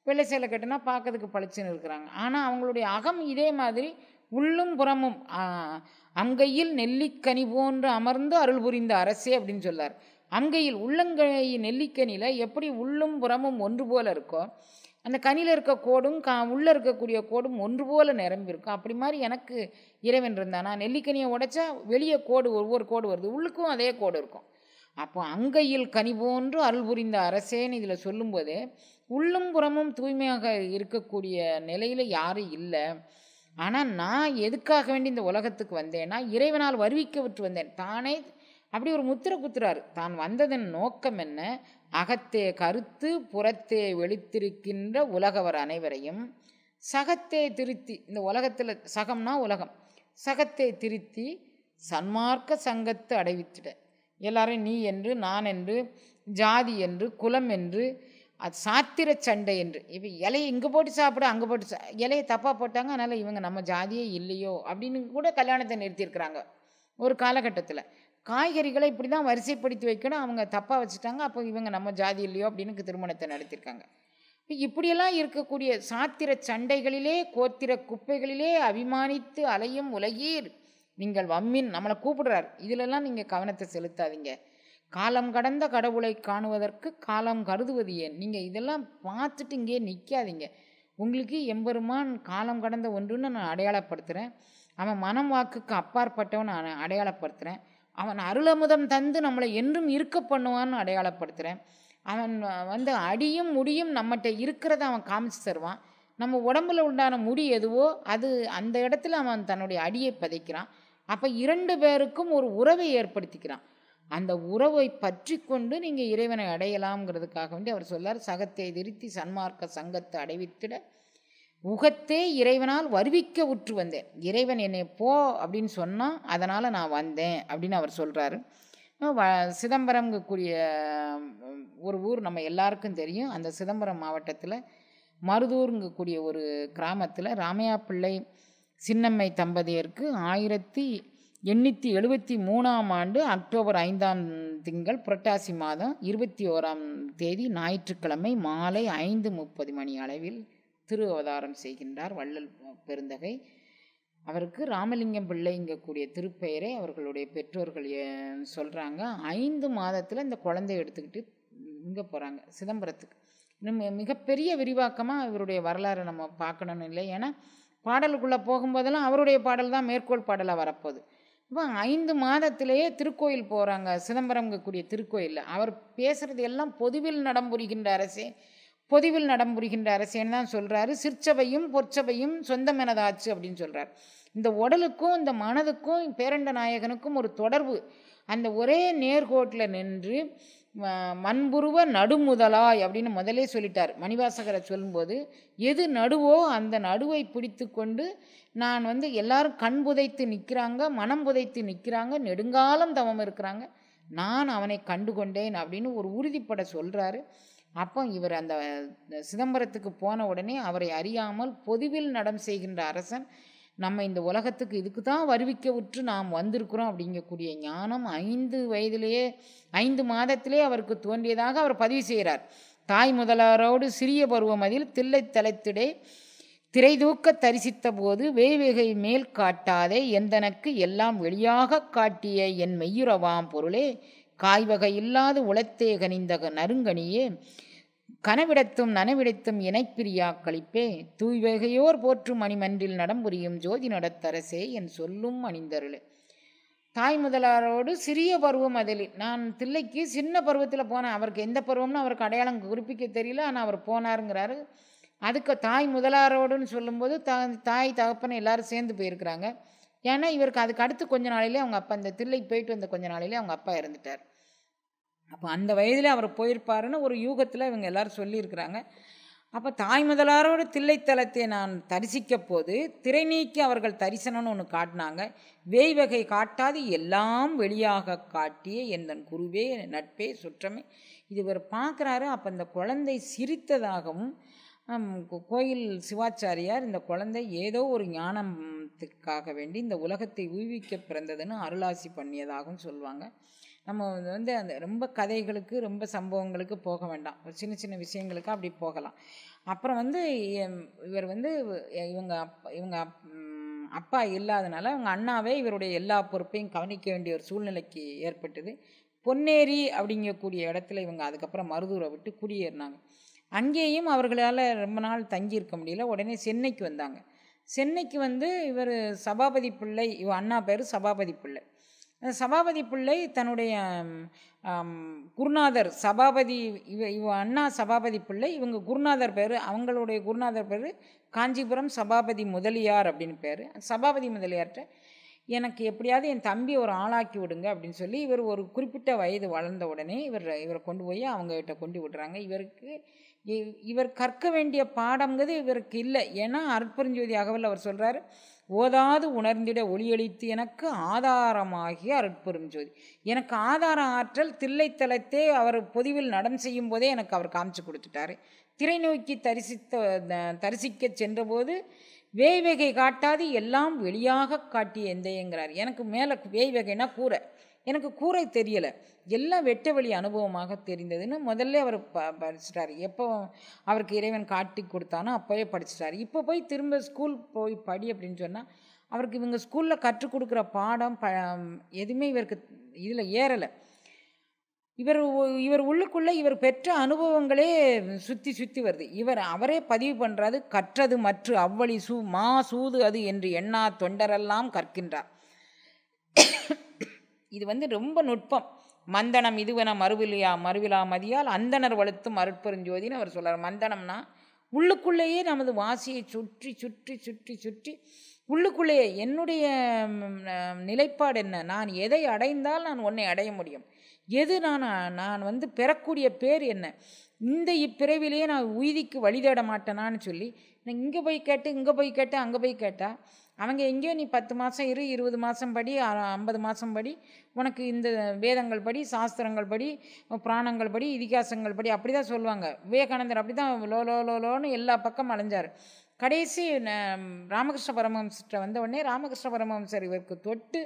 வெள்ளை சேலை கட்டினா பார்க்கறதுக்கு பளிச்சுன்னு இருக்கிறாங்க. ஆனால் அவங்களுடைய அகம் இதே மாதிரி உள்ளும் புறமும் அங்கையில் நெல்லிக்கனி போன்று அமர்ந்து அருள் புரிந்த அரசே அப்படின்னு சொல்லார். அங்கையில் உள்ளங்கை நெல்லிக்கனியில் எப்படி உள்ளும் புறமும் ஒன்று போல் இருக்கோ, அந்த கனியில் இருக்க கோடும் உள்ளே இருக்கக்கூடிய கோடும் ஒன்று போல் நிரம்பி இருக்கும். அப்படி மாதிரி எனக்கு இறைவன் இருந்தானா, நெல்லிக்கனியை உடைச்சா வெளியே கோடு ஒவ்வொரு கோடு வருது, உள்ளுக்கும் அதே கோடு இருக்கும். அப்போ அங்கையில் கனி போன்று அருள் புரிந்த அரசேன்னு இதில் சொல்லும்போது உள்ளும் புறமும் தூய்மையாக இருக்கக்கூடிய நிலையில் யாரும் இல்லை. ஆனால் நான் எதுக்காக வேண்டி இந்த உலகத்துக்கு வந்தேன்னா இறைவனால் வருவிக்க விட்டு வந்தேன். தானே அப்படி ஒரு முத்திரை குத்துறாரு. தான் வந்ததன் நோக்கம் என்ன? அகத்தே கருத்து புறத்தே வெளுத்திருக்கின்ற உலகவர் அனைவரையும் சகத்தே திருத்தி, இந்த உலகத்தில் சகம்னா உலகம், சகத்தை திருத்தி சன்மார்க்க சங்கத்து அடைவித்திட. எல்லாரும் நீ என்று, நான் என்று, ஜாதி என்று, குலம் என்று, அது சாத்திர சண்டை என்று. இப்போ இலையை இங்கே போட்டு சாப்பிட அங்கே போட்டு இலையை தப்பாக போட்டாங்க, அதனால் இவங்க நம்ம ஜாதியே இல்லையோ அப்படின்னு கூட கல்யாணத்தை நிறுத்தியிருக்கிறாங்க ஒரு காலகட்டத்தில். காய்கறிகளை இப்படி தான் வரிசைப்படுத்தி வைக்கணும், அவங்க தப்பாக வச்சுட்டாங்க, அப்போ இவங்க நம்ம ஜாதி இல்லையோ அப்படின்னு திருமணத்தை நடத்தியிருக்காங்க. இப்படியெல்லாம் இருக்கக்கூடிய சாத்திர சண்டைகளிலே கோத்திர குப்பைகளிலே அபிமானித்து அலையும் உலகீர் நீங்கள் வம்மின் நம்மளை கூப்பிடுறார். இதிலெல்லாம் நீங்கள் கவனத்தை செலுத்தாதீங்க. காலம் கடந்த கடவுளை காணுவதற்கு காலம் கருதுவது ஏன்? நீங்கள் இதெல்லாம் பார்த்துட்டு இங்கே நிற்காதீங்க. உங்களுக்கு எம்பெருமான் காலம் கடந்த ஒன்றுன்னு நான் அடையாளப்படுத்துகிறேன். அவன் மனம் வாக்குக்கு அப்பாற்பட்டவன் நான் அடையாளப்படுத்துகிறேன். அவன் அருளமுதம் தந்து நம்மளை என்றும் இருக்க பண்ணுவான்னு அடையாளப்படுத்துகிறேன். அவன் அடியும் முடியும் நம்மகிட்ட இருக்கிறத அவன் காமிச்சு தருவான். நம்ம உடம்புல உண்டான முடி எதுவோ அது அந்த இடத்துல அவன் தன்னுடைய அடியை பதிக்கிறான். அப்போ 2 பேருக்கும் ஒரு உறவை ஏற்படுத்திக்கிறான். அந்த உறவை பற்றி கொண்டு நீங்கள் இறைவனை அடையலாம்ங்கிறதுக்காக வேண்டி அவர் சொல்லார், சகத்தை திருத்தி சன்மார்க்க சங்கத்தை அடைவித்திட உகத்தே இறைவனால் வருவிக்க உற்று வந்தேன். இறைவன் என்னை போ அப்படின்னு சொன்னால் அதனால் நான் வந்தேன் அப்படின்னு அவர் சொல்கிறாரு. சிதம்பரம்ங்கக்கூடிய ஒரு ஊர் நம்ம எல்லாருக்கும் தெரியும். அந்த சிதம்பரம் மாவட்டத்தில் மருதூருங்கக்கூடிய ஒரு கிராமத்தில் ராமையா பிள்ளை சின்னம்மை தம்பதியருக்கு 1873 அக்டோபர் 5ஆம் திங்கள் புரட்டாசி மாதம் 21ஆம் தேதி ஞாயிற்றுக்கிழமை மாலை 5:30 மணி அளவில் திரு அவதாரம் செய்கின்றார் வள்ளல் பெருந்தகை. அவருக்கு ராமலிங்கம் பிள்ளைங்கக்கூடிய திருப்பெயரை அவர்களுடைய பெற்றோர்கள் சொல்கிறாங்க. 5 மாதத்தில் இந்த குழந்தைய எடுத்துக்கிட்டு இங்கே போகிறாங்க சிதம்பரத்துக்கு. இன்னும் மிகப்பெரிய விரிவாக்கமாக இவருடைய வரலாறை நம்ம பார்க்கணும்னு இல்லை. ஏன்னா பாடலுக்குள்ளே போகும்போதெல்லாம் அவருடைய பாடல் தான் மேற்கோள் பாடலாக வரப்போகுது. இப்போ 5 மாதத்திலேயே திருக்கோயில் போகிறாங்க. சிதம்பரம்ங்கக்கூடிய திருக்கோயிலில் அவர் பேசுகிறது எல்லாம் பொதுவில் நடம்புரிகின்ற அரசே, பொதுவில் நடம்புரிகின்ற அரசேன்னு தான் சொல்கிறாரு. சிற்சபையும் பொற்சபையும் சொந்தமெனதாச்சு அப்படின்னு சொல்கிறார். இந்த உடலுக்கும் இந்த மனதுக்கும் பேரண்ட நாயகனுக்கும் ஒரு தொடர்பு. அந்த ஒரே நேர்கோட்டில் நின்று மண்புருவ நடுமுதலாய் அப்படின்னு முதலே சொல்லிட்டார். மணிவாசகரை சொல்லும்போது எது நடுவோ அந்த நடுவை பிடித்து கொண்டு நான் எல்லாரும் கண் புதைத்து நிற்கிறாங்க, மனம் புதைத்து நிற்கிறாங்க, நெடுங்காலம் தவம் இருக்கிறாங்க, நான் அவனை கண்டு கொண்டேன் அப்படின்னு ஒரு உறுதிப்பட சொல்கிறாரு. அப்போ இவர் அந்த சிதம்பரத்துக்கு போன உடனே அவரை அறியாமல் பொதுவில் நடம் செய்கின்ற அரசன் நம்ம இந்த உலகத்துக்கு இதுக்கு தான் வருவிக்க உற்று நாம் வந்திருக்கிறோம் அப்படிங்கக்கூடிய ஞானம் 5 மாதத்திலே அவருக்கு தோன்றியதாக அவர் பதிவு செய்கிறார். தாய் முதலாரோடு சிறிய பருவமதில் தில்லை தலத்திடே திரைதூக்க தரிசித்த போது வேய்வகை மேல் காட்டாதே எந்தனக்கு எல்லாம் வெளியாக காட்டிய என் மெய்யுறவாம் பொருளே காய்வகை இல்லாது உளத்தே கனிந்த நறுங்கனியே கனவிடத்தும் நனவிடத்தும் இணைப்பிரியா கழிப்பே தூய்வகையோர் போற்றும் மணிமன்றில் நடம்புரியும் ஜோதி நடத்தரசே என் சொல்லும் அணிந்தருளே. தாய் முதலாரோடு சிறிய பருவம் அதில் நான் தில்லைக்கு சின்ன பருவத்தில் போனேன். அவருக்கு எந்த பருவம்னு அவருக்கு அடையாளம் குறிப்பிக்க தெரியல, ஆனால் அவர் போனாருங்கிறாரு. அதுக்கு தாய் முதலாரோடுன்னு சொல்லும்போது தாய் தகப்பனை எல்லாரும் சேர்ந்து போயிருக்கிறாங்க. ஏன்னா இவருக்கு அதுக்கு அடுத்து கொஞ்ச நாளிலே அவங்க அப்பா, இந்த தில்லைக்கு போயிட்டு வந்த கொஞ்ச நாளிலே அவங்க அப்பா இறந்துட்டார். அப்போ அந்த வயதில் அவர் போயிருப்பாருன்னு ஒரு யூகத்தில் இவங்க எல்லாரும் சொல்லியிருக்கிறாங்க. அப்போ தாய் முதலாரோடு தில்லைத்தலத்தை நான் தரிசிக்க போது திரை நீக்கி அவர்கள் தரிசனம்னு ஒன்று காட்டினாங்க. வேய்வகை காட்டாது எல்லாம் வெளியாக காட்டிய எந்தன் குருவே நட்பே சுற்றமே இது இவர் பார்க்குறாரு. அப்போ இந்த குழந்தை சிரித்ததாகவும் கோயில் சிவாச்சாரியார் இந்த குழந்தை ஏதோ ஒரு ஞானத்துக்காக வேண்டி இந்த உலகத்தை ஊவிக்க பிறந்ததுன்னு அருளாசி பண்ணியதாகவும் சொல்லுவாங்க. நம்ம அந்த ரொம்ப கதைகளுக்கு ரொம்ப சம்பவங்களுக்கு போக வேண்டாம், சின்ன சின்ன விஷயங்களுக்கு அப்படி போகலாம். அப்புறம் இவர் இவங்க அப்பா இல்லாதனால அவங்க அண்ணாவே இவருடைய எல்லா பொறுப்பையும் கவனிக்க வேண்டிய ஒரு சூழ்நிலைக்கு ஏற்பட்டது. பொன்னேரி அப்படிங்கக்கூடிய இடத்துல இவங்க அதுக்கப்புறம் மருதூரை விட்டு குடியேறினாங்க. அங்கேயும் அவர்களால் ரொம்ப நாள் தங்கியிருக்க முடியல. உடனே சென்னைக்கு வந்தாங்க. சென்னைக்கு இவர் சபாபதி பிள்ளை, இவ அண்ணா பேர் சபாபதி பிள்ளை. சபாபதி பிள்ளை தன்னுடைய குருநாதர் சபாபதி, இவ அண்ணா சபாபதி பிள்ளை, இவங்க குருநாதர் பேர், அவங்களுடைய குருநாதர் பேர் காஞ்சிபுரம் சபாபதி முதலியார் அப்படின்னு பேர். சபாபதி முதலியார்கிட்ட எனக்கு எப்படியாவது என் தம்பி ஒரு ஆளாக்கி விடுங்க அப்படின்னு சொல்லி இவர் ஒரு குறிப்பிட்ட வயது வளர்ந்த உடனே இவரை கொண்டு போய் அவங்ககிட்ட கொண்டு விடுறாங்க. இவர் கற்க வேண்டிய பாடம்ங்கிறது இவருக்கு இல்லை. ஏன்னா அருட்பெருஞ்சோதி அகவல் அவர் சொல்கிறார், ஓதாது உணர்ந்திட ஒளியளித்து எனக்கு ஆதாரமாகிய அருட்பெருஞ்சோதி. எனக்கு ஆதார ஆற்றல் தில்லைத்தலத்தே அவர் பொதுவில் நடம் செய்யும் போதே எனக்கு அவர் காமிச்சு கொடுத்துட்டாரு. திரை நோக்கி தரிசிக்க சென்றபோது வேய்வகை காட்டாது எல்லாம் வெளியாக காட்டிய எந்தையங்கிறார். எனக்கு மேலே வேய்வகைனா கூரை, எனக்கு கூரை தெரியலை, எல்லாம் வெட்ட வழி அனுபவமாக தெரிந்ததுன்னு முதல்ல அவர் படிச்சிட்டார். எப்போ அவருக்கு இறைவன் காட்டி கொடுத்தானோ அப்போவே படிச்சிட்டார். இப்போ போய் திரும்ப ஸ்கூல் போய் படி அப்படின்னு சொன்னால் அவருக்கு இவங்க ஸ்கூலில் கற்றுக் கொடுக்குற பாடம் எதுவுமே இவருக்கு இதில் ஏறலை. இவர் உள்ளுக்குள்ளே இவர் பெற்ற அனுபவங்களே சுற்றி வருது. அவரே பதிவு பண்ணுறாரு, கற்றது மற்ற அவ்வழி சூது அது என்று எண்ணா தொண்டரெல்லாம் கற்கின்றார். இது ரொம்ப நுட்பம். மந்தனம் இதுவென மறுவிலா மதியால் அந்தனர் வலுத்தும் அருட்பெருஞ்சோதின்னு அவர் சொல்கிறார். மந்தனம்னா உள்ளுக்குள்ளேயே நமது வாசியை சுற்றி சுற்றி சுற்றி சுற்றி உள்ளுக்குள்ளேயே என்னுடைய நிலைப்பாடு என்ன, நான் எதை அடைந்தால் நான் உன்னை அடைய முடியும், எது நான் வந்து பெறக்கூடிய பேர் என்ன, இந்த இப்பிறவிலேயே நான் உய்திக்கு வழி தேட மாட்டேனான்னு சொல்லி நான் இங்கே போய் கேட்டு அங்கே போய் கேட்டால் அவங்க எங்கேயோ நீ 10 மாதம் 20 மாதம் படி 50 மாதம் படி உனக்கு இந்த வேதங்கள் படி சாஸ்திரங்கள் படி புராணங்கள் படி இதிகாசங்கள் படி அப்படி தான் சொல்லுவாங்க. விவேகானந்தர் அப்படி தான் லோன்னு எல்லா பக்கம் அலைஞ்சார். கடைசி ராமகிருஷ்ண பரமஹம்சர்கிட்ட வந்த உடனே ராமகிருஷ்ண பரமஹம்சர் இவருக்கு தொட்டு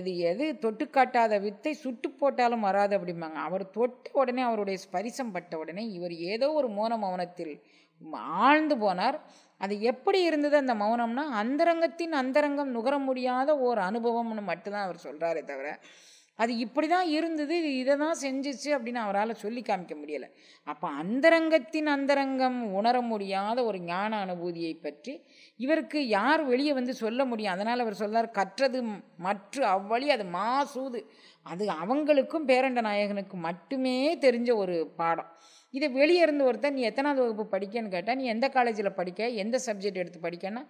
எது தொட்டு காட்டாத வித்தை சுட்டு போட்டாலும் வராது அப்படிம்பாங்க. அவர் தொட்ட உடனே அவருடைய ஸ்பரிசம் பட்ட உடனே இவர் ஏதோ ஒரு மௌனத்தில் ஆழ்ந்து போனார். அது எப்படி இருந்தது அந்த மௌனம்னா, அந்தரங்கத்தின் அந்தரங்கம் நுகர முடியாத ஒரு அனுபவம்னு மட்டும்தான் அவர் சொல்கிறாரே தவிர அது இப்படி தான் இருந்தது, இதை தான் செஞ்சிச்சு அப்படின்னு அவரால் சொல்லி காமிக்க முடியலை. அப்போ அந்தரங்கத்தின் அந்தரங்கம் உணர முடியாத ஒரு ஞான அனுபூதியை பற்றி இவருக்கு யார் வெளியே வந்து சொல்ல முடியும்? அதனால் அவர் சொல்றார், கற்றது மற்ற அவ்வழி அது மாசூது, அது அவங்களுக்கும் பேரண்ட நாயகனுக்கும் மட்டுமே தெரிஞ்ச ஒரு பாடம். இதை வெளியே இருந்து ஒருத்தர் நீ எத்தனாவது வகுப்பு படிக்கன்னு கேட்டால், நீ எந்த காலேஜில் படிக்க, எந்த சப்ஜெக்ட் எடுத்து படிக்கன்னா,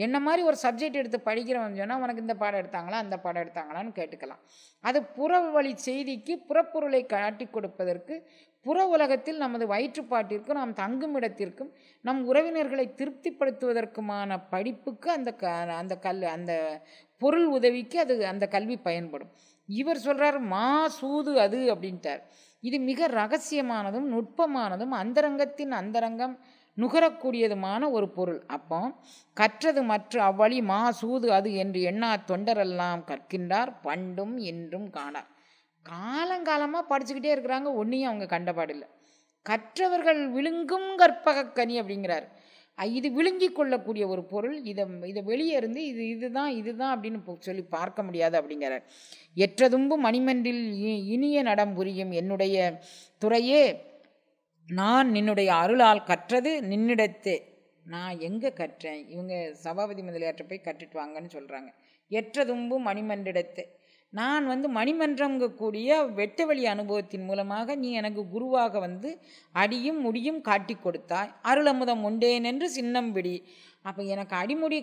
என்ன மாதிரி ஒரு சப்ஜெக்ட் எடுத்து படிக்கிறவன் சொன்னால் உனக்கு இந்த பாடம் எடுத்தாங்களா அந்த பாடம் எடுத்தாங்களான்னு கேட்டுக்கலாம். அது புற வழி செய்திக்கு புறப்பொருளை காட்டி கொடுப்பதற்கு, புற உலகத்தில் நமது வயிற்றுப்பாட்டிற்கும் நாம் தங்கும் இடத்திற்கும் நம் உறவினர்களை திருப்திப்படுத்துவதற்குமான படிப்புக்கு அந்த பொருள் உதவிக்கு அந்த கல்வி பயன்படும். இவர் சொல்கிறார் சூது அது அப்படின்ட்டார். இது மிக ரகசியமானதும் நுட்பமானதும் அந்தரங்கத்தின் அந்தரங்கம் நுகரக்கூடியதுமான ஒரு பொருள். அப்போ கற்றது மற்ற அவ்வழி சூது அது என்று எண்ணா தொண்டரெல்லாம் கற்கின்றார் பண்டும் என்றும் காணார். காலங்காலமாக படிச்சுக்கிட்டே இருக்கிறாங்க, ஒன்றையும் அவங்க கண்டபாடில்லை. கற்றவர்கள் விழுங்கும் கற்பக கனி அப்படிங்கிறார். இது விழுங்கி கொள்ளக்கூடிய ஒரு பொருள், இதை வெளியே இருந்து இதுதான் அப்படின்னு சொல்லி பார்க்க முடியாது அப்படிங்கிறார். எற்றதும்பு மணிமன்றில் இனிய நடம் புரியும் என்னுடைய துறையே, நான் நின்னுடைய அருளால் கற்றது நின்னிடத்தே. நான் எங்கே கற்றேன்? இவங்க சபாபதி முதலியாற்ற போய் கற்றுட்டு வாங்கன்னு சொல்கிறாங்க. எற்றதும்பு மணிமன்றிடத்தே, நான் வந்து மணிமன்றங்கக்கூடிய வெட்ட வழி அனுபவத்தின் மூலமாக நீ எனக்கு குருவாக வந்து அடியும் முடியும் காட்டி கொடுத்தாய். அருளமுதம் உண்டேன் என்று சின்னம்பிடி. அப்போ எனக்கு அடிமுடி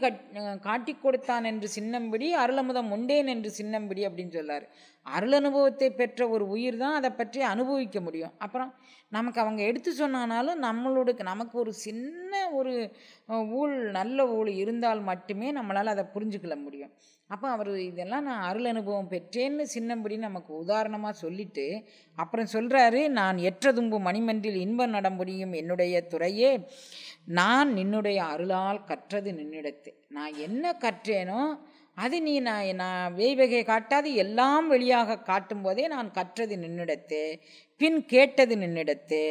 காட்டி கொடுத்தான் என்று சின்னம்பிடி, அருளமுதம் உண்டேன் என்று சின்னம்பிடி அப்படின்னு சொல்லார். அருள் அனுபவத்தை பெற்ற ஒரு உயிர் தான் அதை பற்றி அனுபவிக்க முடியும். அப்புறம் நமக்கு அவங்க எடுத்து சொன்னாலும் நமக்கு ஒரு சின்ன ஒரு நல்ல ஊழ் இருந்தால் மட்டுமே நம்மளால் அதை புரிஞ்சுக்கொள்ள முடியும். அப்போ அவர் இதெல்லாம் நான் அருள் அனுபவம் பெற்றேன்னு சின்னம்படி நமக்கு உதாரணமாக சொல்லிட்டு அப்புறம் சொல்கிறாரு, நான் எற்றதும்பு மணிமன்றில் இன்பம் நடம்புரியும் என்னுடைய துறையே, நான் நின்னுடைய அருளால் கற்றது நின்னிடத்து. நான் என்ன கற்றேனோ அது நீ நான் வேய்வகை காட்டாது எல்லாம் வெளியாக காட்டும் போதே நான் கற்றது நின்னிடத்து, பின் கேட்டது நின்னிடத்து,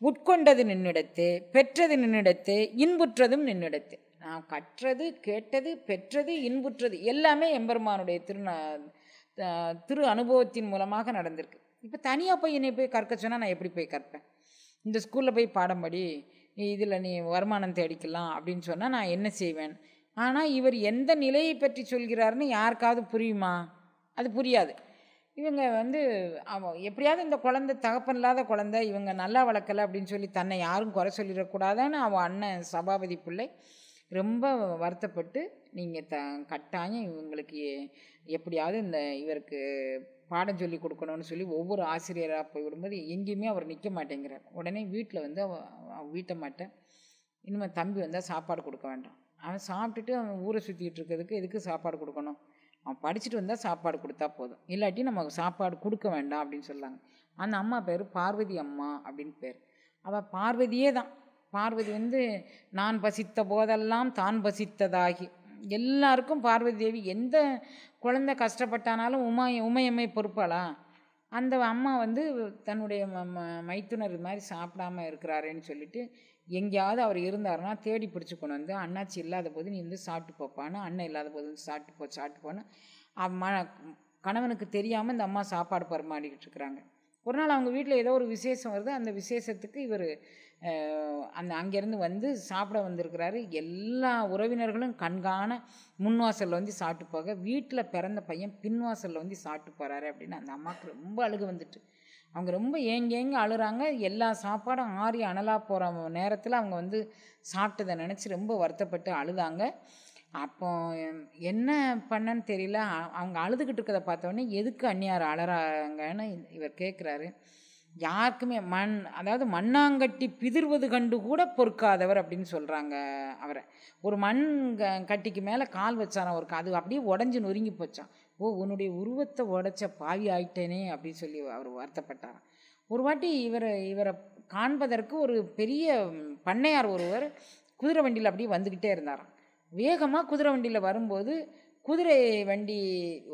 உட்கொண்டது நின்னிடத்து, பெற்றது நின்னிடத்து, இன்புற்றதும் நின்னிடத்து. நான் கற்றது கேட்டது பெற்றது இன்புற்றது எல்லாமே எம்பெருமானுடைய திரு அனுபவத்தின் மூலமாக நடந்திருக்கு. இப்போ தனியாக போய் என்னை போய் கற்க சொன்னால் நான் எப்படி போய் கற்பேன்? இந்த ஸ்கூலில் போய் பாடம் படி, இதில் நீ வருமானம் தேடிக்கலாம் அப்படின்னு சொன்னால் நான் என்ன செய்வேன்? ஆனால் இவர் எந்த நிலையை பற்றி சொல்கிறாருன்னு யாருக்காவது புரியுமா? அது புரியாது. இவங்க வந்து எப்படியாவது இந்த குழந்தை தகப்பன் இல்லாத குழந்தை, இவங்க நல்லா வளர்க்கலை அப்படின்னு சொல்லி தன்னை யாரும் குறை சொல்லிடக்கூடாதுன்னு அவன் அண்ணன் சபாபதி பிள்ளை ரொம்ப வருத்தப்பட்டு, நீங்கள் கட்டாயம் இவங்களுக்கு எப்படியாவது இவருக்கு பாடம் சொல்லி கொடுக்கணும்னு சொல்லி ஒவ்வொரு ஆசிரியராக போய் விடும்போது எங்கேயுமே அவர் நிற்க மாட்டேங்கிறார். உடனே வீட்டில் வந்து வீட்டை மாட்டேன், இனிமேல் தம்பி வந்தால் சாப்பாடு கொடுக்க வேண்டாம், அவன் சாப்பிட்டுட்டு அவன் ஊரை சுற்றிட்டு இருக்கிறதுக்கு எதுக்கு சாப்பாடு கொடுக்கணும், அவன் படிச்சுட்டு வந்தால் சாப்பாடு கொடுத்தா போதும், இல்லாட்டி நம்ம சாப்பாடு கொடுக்க வேண்டாம் அப்படின்னு சொல்லாங்க. அந்த அம்மா பேர் பார்வதி அம்மா அப்படின்னு பேர். அவள் பார்வதியே தான். பார்வதி வந்து நான் பசித்த போதெல்லாம் தான் பசித்ததாகி, எல்லாருக்கும் பார்வதி தேவி எந்த குழந்தை கஷ்டப்பட்டானாலும் உமையம்மை பொறுப்பாளா? அந்த அம்மா வந்து தன்னுடைய மைத்துனர் மாதிரி சாப்பிடாமல் இருக்கிறாருன்னு சொல்லிட்டு எங்கேயாவது அவர் இருந்தாருன்னா தேடி பிடிச்சி கொண்டு வந்து, அண்ணாச்சி இல்லாத போது நீ வந்து சாப்பிட்டு போப்பான்னு, அண்ணன் இல்லாத போது வந்து சாப்பிட்டு போன்னு கணவனுக்கு தெரியாமல் இந்த அம்மா சாப்பாடு பரிமாறிக்கிட்டு இருக்கிறாங்க. ஒரு நாள் அவங்க வீட்டில் ஏதோ ஒரு விசேஷம் வருது. அந்த விசேஷத்துக்கு இவர் அங்கேருந்து வந்து சாப்பிட வந்திருக்கிறாரு. எல்லா உறவினர்களும் கண்காண முன்வாசலில் வந்து சாப்பிட்டு போக, வீட்டில் பிறந்த பையன் பின்வாசலில் வந்து சாப்பிட்டு போகிறாரு அப்படின்னு அந்த அம்மாவுக்கு ரொம்ப அழுக வந்துட்டு, அவங்க ரொம்ப ஏங்கி அழுகிறாங்க. எல்லா சாப்பாடும் ஆறி அனலாக போகிற நேரத்தில் அவங்க வந்து சாப்பிட்டதை நினச்சி ரொம்ப வருத்தப்பட்டு அழுதாங்க. அப்போ என்ன பண்ணன்னு தெரியல. அவங்க அழுதுகிட்டு இருக்கிறத பார்த்தோன்னே எதுக்கு அந்நியார் அழறாங்கன்னு இவர் கேட்குறாரு. யாருக்குமே அதாவது மண்ணாங்கட்டி பிதிர்வது கண்டு கூட பொறுக்காதவர் அப்படின்னு சொல்கிறாங்க அவரை. ஒரு கட்டிக்கு மேலே கால் வச்சாராம் அவருக்கு, அது அப்படியே உடஞ்சி நொறுங்கி போச்சான். ஓ, உன்னுடைய உருவத்தை உடைச்ச பாவி ஆயிட்டேனே அப்படின்னு சொல்லி அவர் வருத்தப்பட்டாராம். ஒரு வாட்டி இவரை காண்பதற்கு ஒரு பெரிய பண்ணையார் ஒருவர் குதிரை வண்டியில் அப்படியே வந்துக்கிட்டே இருந்தாராம். வேகமாக குதிரை வண்டியில் வரும்போது குதிரை வண்டி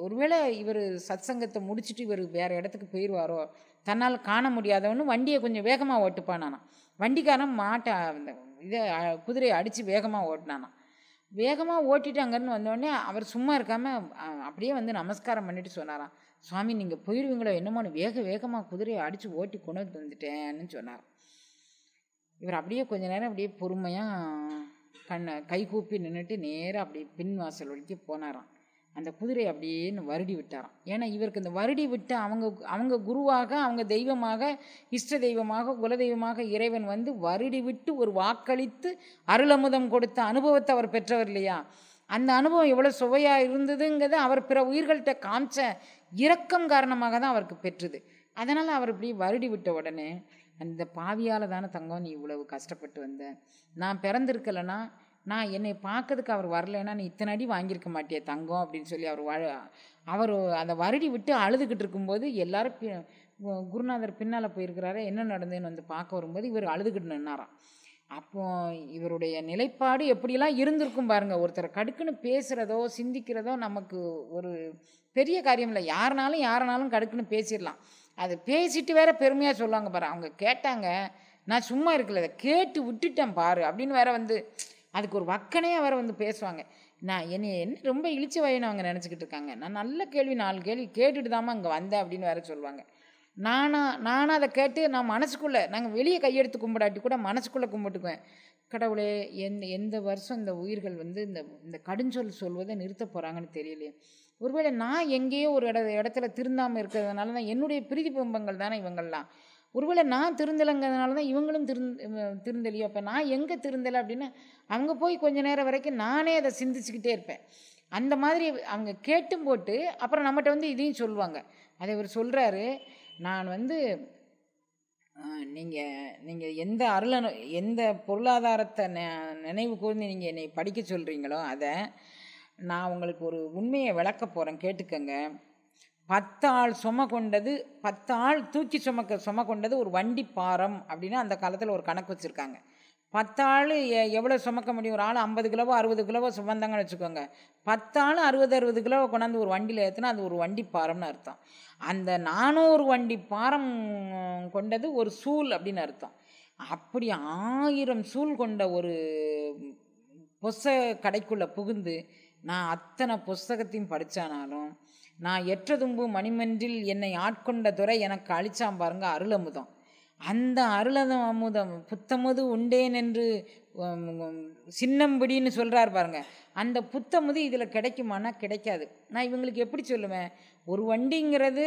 ஒருவேளை இவர் சத்சங்கத்தை முடிச்சுட்டு இவர் வேறு இடத்துக்கு போயிடுவாரோ, தன்னால் காண முடியாதவனு வண்டியை கொஞ்சம் வேகமாக ஓட்டுப்பானானா. வண்டிக்காரன் இதை குதிரையை அடித்து வேகமாக ஓட்டினானா. வேகமாக ஓட்டிட்டு அங்கேருந்து வந்தோடனே அவர் சும்மா இருக்காமல் அப்படியே வந்து நமஸ்காரம் பண்ணிட்டு சொன்னாராம், சுவாமி நீங்கள் போயிடுவீங்களோ என்னமோன்னு வேகமாக குதிரையை அடித்து ஓட்டி கொண்டு வந்துட்டேன்னு சொன்னார். இவர் அப்படியே கொஞ்ச நேரம் அப்படியே பொறுமையாக கை கூப்பி நின்றுட்டு நேராக அப்படி பின் வாசல் வழிக்கு போனாராம். அந்த குதிரையை அப்படின்னு வருடி விட்டாராம். ஏன்னா இவருக்கு இந்த வருடி விட்டு அவங்க குருவாக, அவங்க தெய்வமாக, இஷ்ட தெய்வமாக, குலதெய்வமாக இறைவன் வந்து வருடி விட்டு ஒரு வாக்களித்து அருளமுதம் கொடுத்த அனுபவத்தை அவர் பெற்றவர் இல்லையா. அந்த அனுபவம் எவ்வளோ சுவையாக இருந்ததுங்கிறது அவர் பிற உயிர்கள்ட்ட காமிச்ச இரக்கம் காரணமாக தான் அவருக்கு பெற்றுது. அதனால் அவர் இப்படி வருடி விட்ட உடனே, அந்த பாவியால் தானே தங்கம் நீ இவ்வளவு கஷ்டப்பட்டு வந்த, நான் பிறந்திருக்கலைன்னா, நான் என்னை பார்க்கறதுக்கு அவர் வரலைன்னா நீ இத்தனை அடி வாங்கியிருக்க மாட்டியே தங்கம் அப்படின்னு சொல்லி அவர் அந்த வருடி விட்டு அழுதுகிட்டு இருக்கும்போது எல்லாரும் குருநாதர் பின்னால் போயிருக்கிறாரு, என்ன நடந்ததுன்னு வந்து பார்க்க வரும்போது இவர் அழுதுகிட்டு நின்னாராம். அப்போ இவருடைய நிலைப்பாடு எப்படிலாம் இருந்திருக்கும் பாருங்க. ஒருத்தரை கடுக்குன்னு பேசுகிறதோ சிந்திக்கிறதோ நமக்கு ஒரு பெரிய காரியம் இல்லை. யாருனாலும் கடுக்குன்னு பேசிடலாம். அது பேசிட்டு வேற பெருமையாக சொல்லுவாங்க பாரு. அவங்க கேட்டாங்க, நான் சும்மா இருக்கல, அதை கேட்டு விட்டுட்டேன் பாரு அப்படின்னு வேற வந்து அதுக்கு ஒரு வக்கனையாக வேற வந்து பேசுவாங்க. என்ன ரொம்ப இழிச்ச வயன்னு அவங்க நினச்சிக்கிட்டு இருக்காங்க. நான் நல்ல கேள்வி 4 கேள்வி கேட்டுட்டு தாம்மா இங்கே வந்தேன் அப்படின்னு வேற சொல்லுவாங்க. நானும் அதை கேட்டு நான் மனசுக்குள்ளே, நாங்கள் வெளியே கையெடுத்து கும்பிடாட்டி கூட மனசுக்குள்ளே கும்பிட்டுக்குவேன். கடவுளே, எந்த வருஷம் இந்த உயிர்கள் வந்து இந்த கடுஞ்சொல் சொல்வதை நிறுத்த போகிறாங்கன்னு தெரியலையே. ஒருவேளை நான் எங்கேயோ ஒரு இடத்துல திருந்தாமல் இருக்கிறதுனால தான் என்னுடைய பிரீதி பிம்பங்கள் தானே இவங்கள்லாம். ஒருவேளை நான் திருந்தலைங்கிறதுனால தான் இவங்களும் திருந்தலையோ. அப்போ நான் எங்கே திருந்தலை அப்படின்னு அவங்க போய் கொஞ்ச நேரம் வரைக்கும் நானே அதை சிந்திச்சுக்கிட்டே இருப்பேன். அந்த மாதிரி அவங்க கேட்டும் போட்டு அப்புறம் நம்மகிட்ட வந்து இதையும் சொல்லுவாங்க. அதை இவர் சொல்கிறாரு, நான் வந்து நீங்கள் எந்த பொருளாதாரத்தை நினைவு கூர்ந்து நீங்கள் என்னை படிக்க சொல்கிறீங்களோ அதை நான் உங்களுக்கு ஒரு உண்மையை விளக்க போகிறேன், கேட்டுக்கங்க. 10 ஆள் 10 ஆள் தூக்கி சும கொண்டது ஒரு வண்டி பாரம் அப்படின்னு அந்த காலத்தில் ஒரு கணக்கு வச்சுருக்காங்க. 10 ஆள் எவ்வளோ சுமக்க முடியும்? ஒரு ஆள் 50 கிலோவோ 60 கிலோவோ சுமந்தாங்கன்னு வச்சுக்கோங்க. 10 ஆள் 60 கிலோவை கொண்டாந்து ஒரு வண்டியில் ஏற்றினா அது ஒரு வண்டி பாரம்னு அர்த்தம். அந்த 400 வண்டி பாரம் கொண்டது ஒரு சூல் அப்படின்னு அர்த்தம். அப்படி 1000 சூல் கொண்ட ஒரு கடைக்குள்ளே புகுந்து நான் அத்தனை புஸ்தகத்தையும் படித்தானாலும் நான் எற்றதும்பு மணிமன்றில் என்னை ஆட்கொண்ட துறை எனக்கு அழிச்சாம் பாருங்க அருளமுதம். அந்த அருளமுதம் புத்தமுது உண்டேன் என்று சின்னம்பிடின்னு சொல்கிறார் பாருங்க. அந்த புத்தமுது இதில் கிடைக்குமானா கிடைக்காது. நான் இவங்களுக்கு எப்படி சொல்லுவேன்? ஒரு வண்டிங்கிறது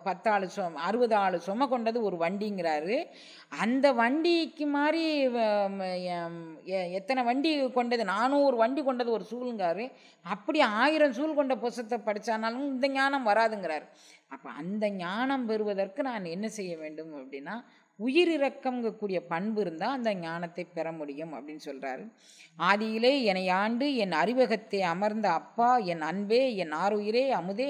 10 ஆள் 60 ஆள் சும கொண்டது ஒரு வண்டிங்கிறாரு. அந்த வண்டிக்கு மாதிரி எத்தனை வண்டி கொண்டது? 400 வண்டி கொண்டது ஒரு சூளுங்காரு. அப்படி 1000 சூள் கொண்ட புஸ்தத்தை படித்தானாலும் இந்த ஞானம் வராதுங்கிறார். அப்போ அந்த ஞானம் பெறுவதற்கு நான் என்ன செய்ய வேண்டும் அப்படின்னா, உயிரிறக்கம்ங்கக்கூடிய பண்பு இருந்தால் அந்த ஞானத்தை பெற முடியும் அப்படின்னு சொல்கிறாரு. ஆதியிலே என்னை ஆண்டு என் அறிவகத்தை அமர்ந்த அப்பா, என் அன்பே, என் ஆருயிரே, அமுதே,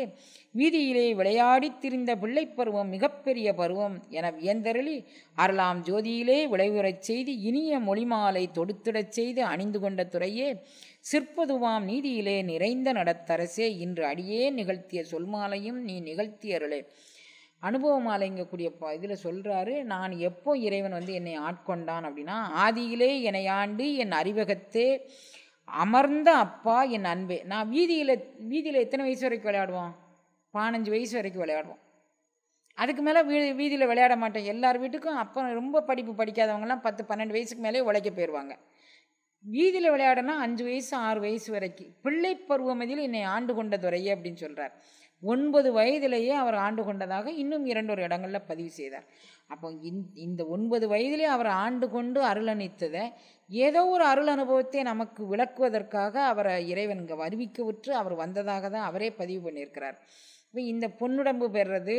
வீதியிலே விளையாடி திரிந்த பிள்ளை பருவம் மிகப்பெரிய பருவம் என வியந்தருளி அருளாம் ஜோதியிலே விளைவுறச் செய்து இனிய மொழிமாலை தொடுத்திடச் செய்து அணிந்து கொண்ட துறையே, சிற்பதுவாம் நீதியிலே நிறைந்த நடத்தரசே, இன்று அடியே நிகழ்த்திய சொல்மாலையும் நீ நிகழ்த்தியருளே. அனுபவ மாலைங்கக்கூடிய இதில் சொல்கிறாரு, நான் எப்போ இறைவன் வந்து என்னை ஆட்கொண்டான் அப்படின்னா, ஆதியிலே என்னை ஆண்டு என் அறிவகத்தே அமர்ந்த அப்பா, என் அன்பே. நான் வீதியில் எத்தனை வயசு வரைக்கும் விளையாடுவோம்? 15 வயசு வரைக்கும் விளையாடுவோம். அதுக்கு மேலே வீதியில் விளையாட மாட்டேன். எல்லார் வீட்டுக்கும் அப்போ ரொம்ப படிப்பு படிக்காதவங்கலாம் 10-12 வயசுக்கு மேலே உழைக்க போயிடுவாங்க. வீதியில் விளையாடனா 5 வயசு 6 வயசு வரைக்கும் பிள்ளை பருவமதியில் என்னை ஆண்டு கொண்ட துறையே அப்படின்னு சொல்கிறார். 9 வயதிலேயே அவர் ஆண்டு கொண்டதாக இன்னும் 2 இடங்களில் பதிவு செய்தார். அப்போ இந்த 9 வயதிலே அவர் ஆண்டு கொண்டு அருளணித்ததை ஏதோ ஒரு அருள் அனுபவத்தை நமக்கு விளக்குவதற்காக அவரை இறைவன் இங்கே அறிவிக்கவுற்று அவர் வந்ததாக தான் அவரே பதிவு பண்ணியிருக்கிறார். இப்போ இந்த பொன்னுடம்பு பெறுறது,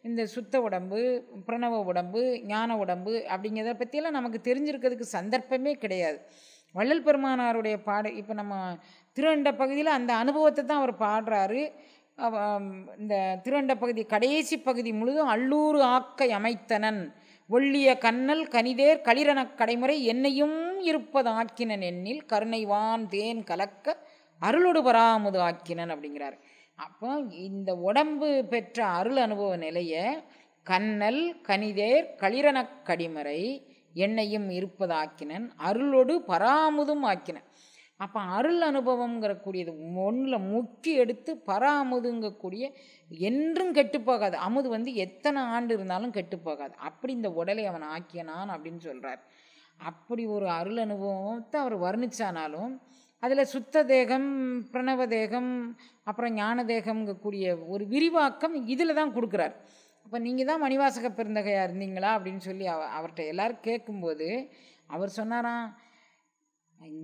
இந்த சுத்த உடம்பு, பிரணவ உடம்பு, ஞான உடம்பு அப்படிங்கிறத பற்றியெல்லாம் நமக்கு தெரிஞ்சிருக்கிறதுக்கு சந்தர்ப்பமே கிடையாது. வள்ளல் பெருமானாருடைய இப்போ நம்ம திருவண்ட பகுதியில் அந்த அனுபவத்தை தான் அவர் பாடுறாரு. இந்த திருவண்ட பகுதி கடைசி பகுதி முழுதும் அல்லூறு ஆக்கை அமைத்தனன் ஒள்ளிய கண்ணல் கனிதேர் களிரன கடைமுறை என்னையும் இருப்பது ஆக்கினன் எண்ணில் கருணைவான் தேன் கலக்க அருளொடு பராமுது ஆக்கினன் அப்படிங்கிறார். அப்போ இந்த உடம்பு பெற்ற அருள் அனுபவ நிலையை கண்ணல் கனிதேர் களிரன கடிமறை என்னையும் இருப்பது ஆக்கினன் அருளொடு பராமுதும் ஆக்கினன். அப்போ அருள் அனுபவங்கிற கூடியது ஒன்றில் முக்கி எடுத்து பராமுதுங்கக்கூடிய என்றும் கெட்டுப்போகாது. அமுது எத்தனை ஆண்டு இருந்தாலும் கெட்டுப்போகாது. அப்படி இந்த உடலை அவன் ஆக்கியனான் அப்படின்னு சொல்கிறார். அப்படி ஒரு அருள் அனுபவத்தை அவர் வர்ணித்தானாலும் அதில் சுத்த தேகம், பிரணவ தேகம், அப்புறம் ஞான தேகம்ங்கக்கூடிய ஒரு விரிவாக்கம் இதில் தான் கொடுக்குறார். அப்போ நீங்கள் தான் மணிவாசக பெருந்தகையாக இருந்தீங்களா அப்படின்னு சொல்லி அவர்கிட்ட எல்லோரும் கேட்கும்போது அவர் சொன்னாராம்,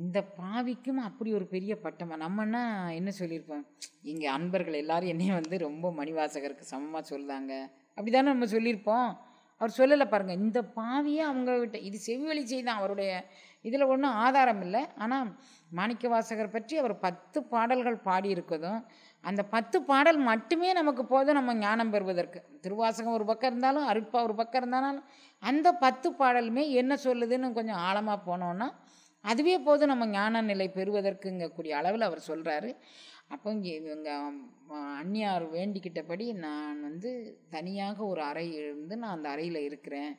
இந்த பாவிக்கும் அப்படி ஒரு பெரிய பட்டமா? நம்மன்னா என்ன சொல்லியிருப்போம், எங்கள் அன்பர்கள் எல்லாரும் என்னையும் ரொம்ப மணிவாசகருக்கு சமமாக சொல்லுதாங்க அப்படி தானே நம்ம சொல்லியிருப்போம். அவர் சொல்லலை பாருங்கள். இந்த பாவியை அவங்ககிட்ட இது செவிவழி செய்தான். அவருடைய இதில் ஒன்றும் ஆதாரம் இல்லை. ஆனால் மாணிக்க வாசகர் பற்றி அவர் 10 பாடல்கள் பாடியிருக்கதும் அந்த 10 பாடல் மட்டுமே நமக்கு போதும் நம்ம ஞானம் பெறுவதற்கு. திருவாசகம் ஒரு பக்கம் இருந்தாலும் அருட்பா ஒரு பக்கம் இருந்தாலும் அந்த 10 பாடலுமே என்ன சொல்லுதுன்னு கொஞ்சம் ஆழமாக போனோன்னா அதுவே போதும் நம்ம ஞான நிலை பெறுவதற்குங்கக்கூடிய அளவில் அவர் சொல்கிறாரு. அப்போ இங்கே இவங்க அந்நியார் வேண்டிக்கிட்டபடி நான் தனியாக ஒரு அறை இருந்து நான் அந்த அறையில் இருக்கிறேன்,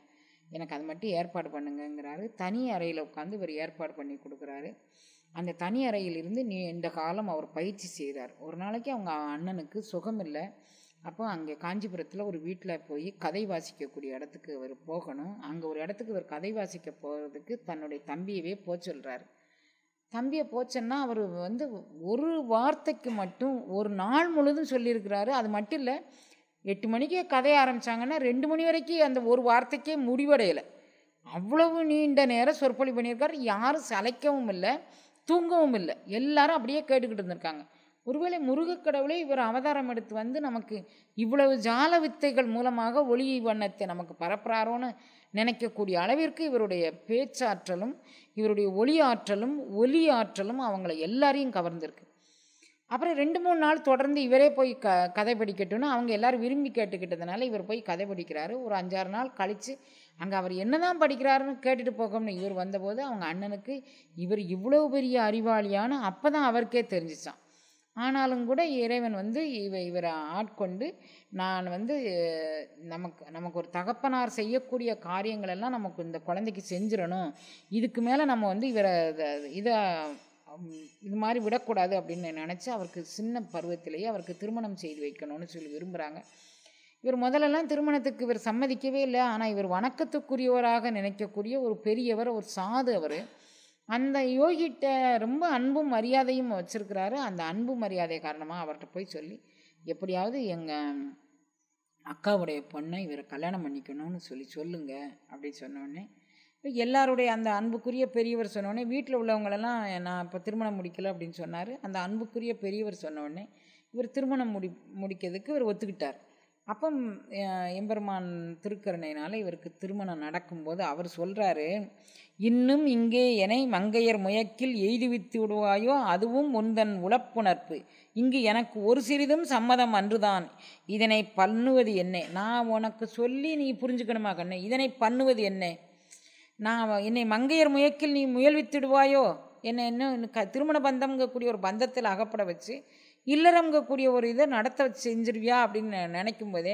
எனக்கு அது மட்டும் ஏற்பாடு பண்ணுங்கிறாரு. தனி அறையில் உட்காந்து இவர் ஏற்பாடு பண்ணி கொடுக்குறாரு. அந்த தனி அறையிலிருந்து இந்த காலம் அவர் பயிற்சி செய்கிறார். ஒரு நாளைக்கு அவங்க அண்ணனுக்கு சுகம் இல்லை. அப்போ அங்கே காஞ்சிபுரத்தில் ஒரு வீட்டில் போய் கதை வாசிக்கக்கூடிய இடத்துக்கு அவர் போகணும். அங்கே ஒரு இடத்துக்கு இவர் கதை வாசிக்க போகிறதுக்கு தன்னுடைய தம்பியவே போக சொல்கிறார். தம்பியை போச்சன்னா அவர் ஒரு வார்த்தைக்கு மட்டும் ஒரு நாள் முழுதும் சொல்லியிருக்கிறாரு. அது மட்டும் இல்லை, 8 மணிக்கே கதையை ஆரம்பித்தாங்கன்னா 2 மணி வரைக்கும் அந்த ஒரு வார்த்தைக்கே முடிவடையலை. அவ்வளவு நீண்ட நேரம் சொற்பொழி பண்ணியிருக்காரு. யாரும் சளைக்கவும் இல்லை, தூங்கவும் இல்லை. எல்லாரும் அப்படியே கேட்டுக்கிட்டு இருந்திருக்காங்க. ஒருவேளை முருகக்கடவுளே இவர் அவதாரம் எடுத்து நமக்கு இவ்வளவு ஜால வித்தைகள் மூலமாக ஒளி வண்ணத்தை நமக்கு பரப்புறாரோன்னு நினைக்கக்கூடிய அளவிற்கு இவருடைய பேச்சாற்றலும் இவருடைய ஒளி ஆற்றலும் அவங்கள எல்லாரையும் கவர்ந்திருக்கு. அப்புறம் 2-3 நாள் தொடர்ந்து இவரே போய் கதை படிக்கட்டும்னு அவங்க எல்லாரும் விரும்பி கேட்டுக்கிட்டதுனால இவர் போய் கதை படிக்கிறாரு. ஒரு 5-6 நாள் கழித்து அங்கே அவர் என்ன தான் படிக்கிறாருன்னு கேட்டுட்டு போகணும்னு இவர் வந்தபோது அவங்க அண்ணனுக்கு இவர் இவ்வளோ பெரிய அறிவாளியான அப்போ தான் அவருக்கே தெரிஞ்சிச்சான். ஆனாலும் கூட இறைவன் இவரை ஆட்கொண்டு நான் நமக்கு ஒரு தகப்பனார் செய்யக்கூடிய காரியங்களெல்லாம் நமக்கு இந்த குழந்தைக்கு செஞ்சிடணும், இதுக்கு மேலே நம்ம இவரை இது மாதிரி விடக்கூடாது அப்படின்னு நினச்சி அவருக்கு சின்ன பருவத்திலேயே அவருக்கு திருமணம் செய்து வைக்கணும்னு சொல்லி விரும்புகிறாங்க. இவர் முதலெல்லாம் திருமணத்துக்கு இவர் சம்மதிக்கவே இல்லை. ஆனால் இவர் வணக்கத்துக்குரியவராக நினைக்கக்கூடிய ஒரு பெரியவர், ஒரு சாது. அவர் அந்த யோகிட்ட ரொம்ப அன்பும் மரியாதையும் வச்சுருக்கிறாரு. அந்த அன்பு மரியாதை காரணமாக அவர்கிட்ட போய் சொல்லி எப்படியாவது எங்கள் அக்காவுடைய பொண்ணை இவரை கல்யாணம் பண்ணிக்கணும்னு சொல்லுங்க அப்படின்னு சொன்னோடனே எல்லாருடைய அந்த அன்புக்குரிய பெரியவர் சொன்னோடனே வீட்டில் உள்ளவங்களெல்லாம் நான் இப்போ திருமணம் முடிக்கலை அப்படின்னு சொன்னார். அந்த அன்புக்குரிய பெரியவர் சொன்னோடனே இவர் திருமணம் முடிக்கிறதுக்கு இவர் ஒத்துக்கிட்டார். அப்போ எம்பெருமான் திருக்கருணையினால் இவருக்கு திருமணம் நடக்கும்போது அவர் சொல்கிறாரு, இன்னும் இங்கே என்னை மங்கையர் முயக்கில் எய்துவித்து விடுவாயோ அதுவும் உந்தன் உழப்புணர்ப்பு, இங்கு எனக்கு ஒரு சிறிதும் சம்மதம் அன்றுதான், இதனை பண்ணுவது என்ன? நான் உனக்கு சொல்லி நீ புரிஞ்சுக்கணுமா கண்ணே? இதனை பண்ணுவது என்ன? நான் என்னை மங்கையர் முயக்கில் நீ முயல்வித்துடுவாயோ, என்னை இன்னும் திருமண பந்தம்ங்கக்கூடிய ஒரு பந்தத்தில் அகப்பட வச்சு இல்லறம்ங்கக்கூடிய ஒரு இதை நடத்த செஞ்சிருவியா அப்படின்னு நினைக்கும் போதே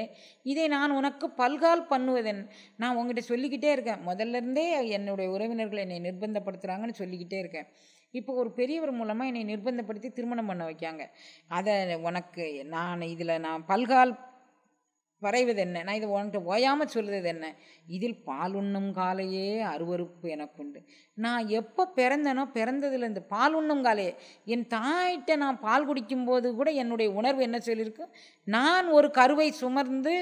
இதை நான் உனக்கு பல்கால் பண்ணுவதன் நான் உங்ககிட்ட சொல்லிக்கிட்டே இருக்கேன். முதல்ல இருந்தே என்னுடைய உறவினர்கள் என்னை நிர்பந்தப்படுத்துகிறாங்கன்னு சொல்லிக்கிட்டே இருக்கேன். இப்போ ஒரு பெரியவர் மூலமாக என்னை நிர்பந்தப்படுத்தி திருமணம் பண்ண வைக்காங்க. அதை உனக்கு நான் இதில் நான் பல்கால் வரைவது என்ன, நான் இதை உன்கிட்ட ஓயாமல் சொல்லுறது என்ன, இதில் பால் உண்ணும் காலையே அருவருப்பு எனக்குண்டு. நான் எப்போ பிறந்தனோ பிறந்ததில் இந்த பால் உண்ணும் காலையே என் தாயிட்ட நான் பால் குடிக்கும்போது கூட என்னுடைய உணர்வு என்ன சொல்லியிருக்கு, நான் ஒரு கருவை சுமர்ந்து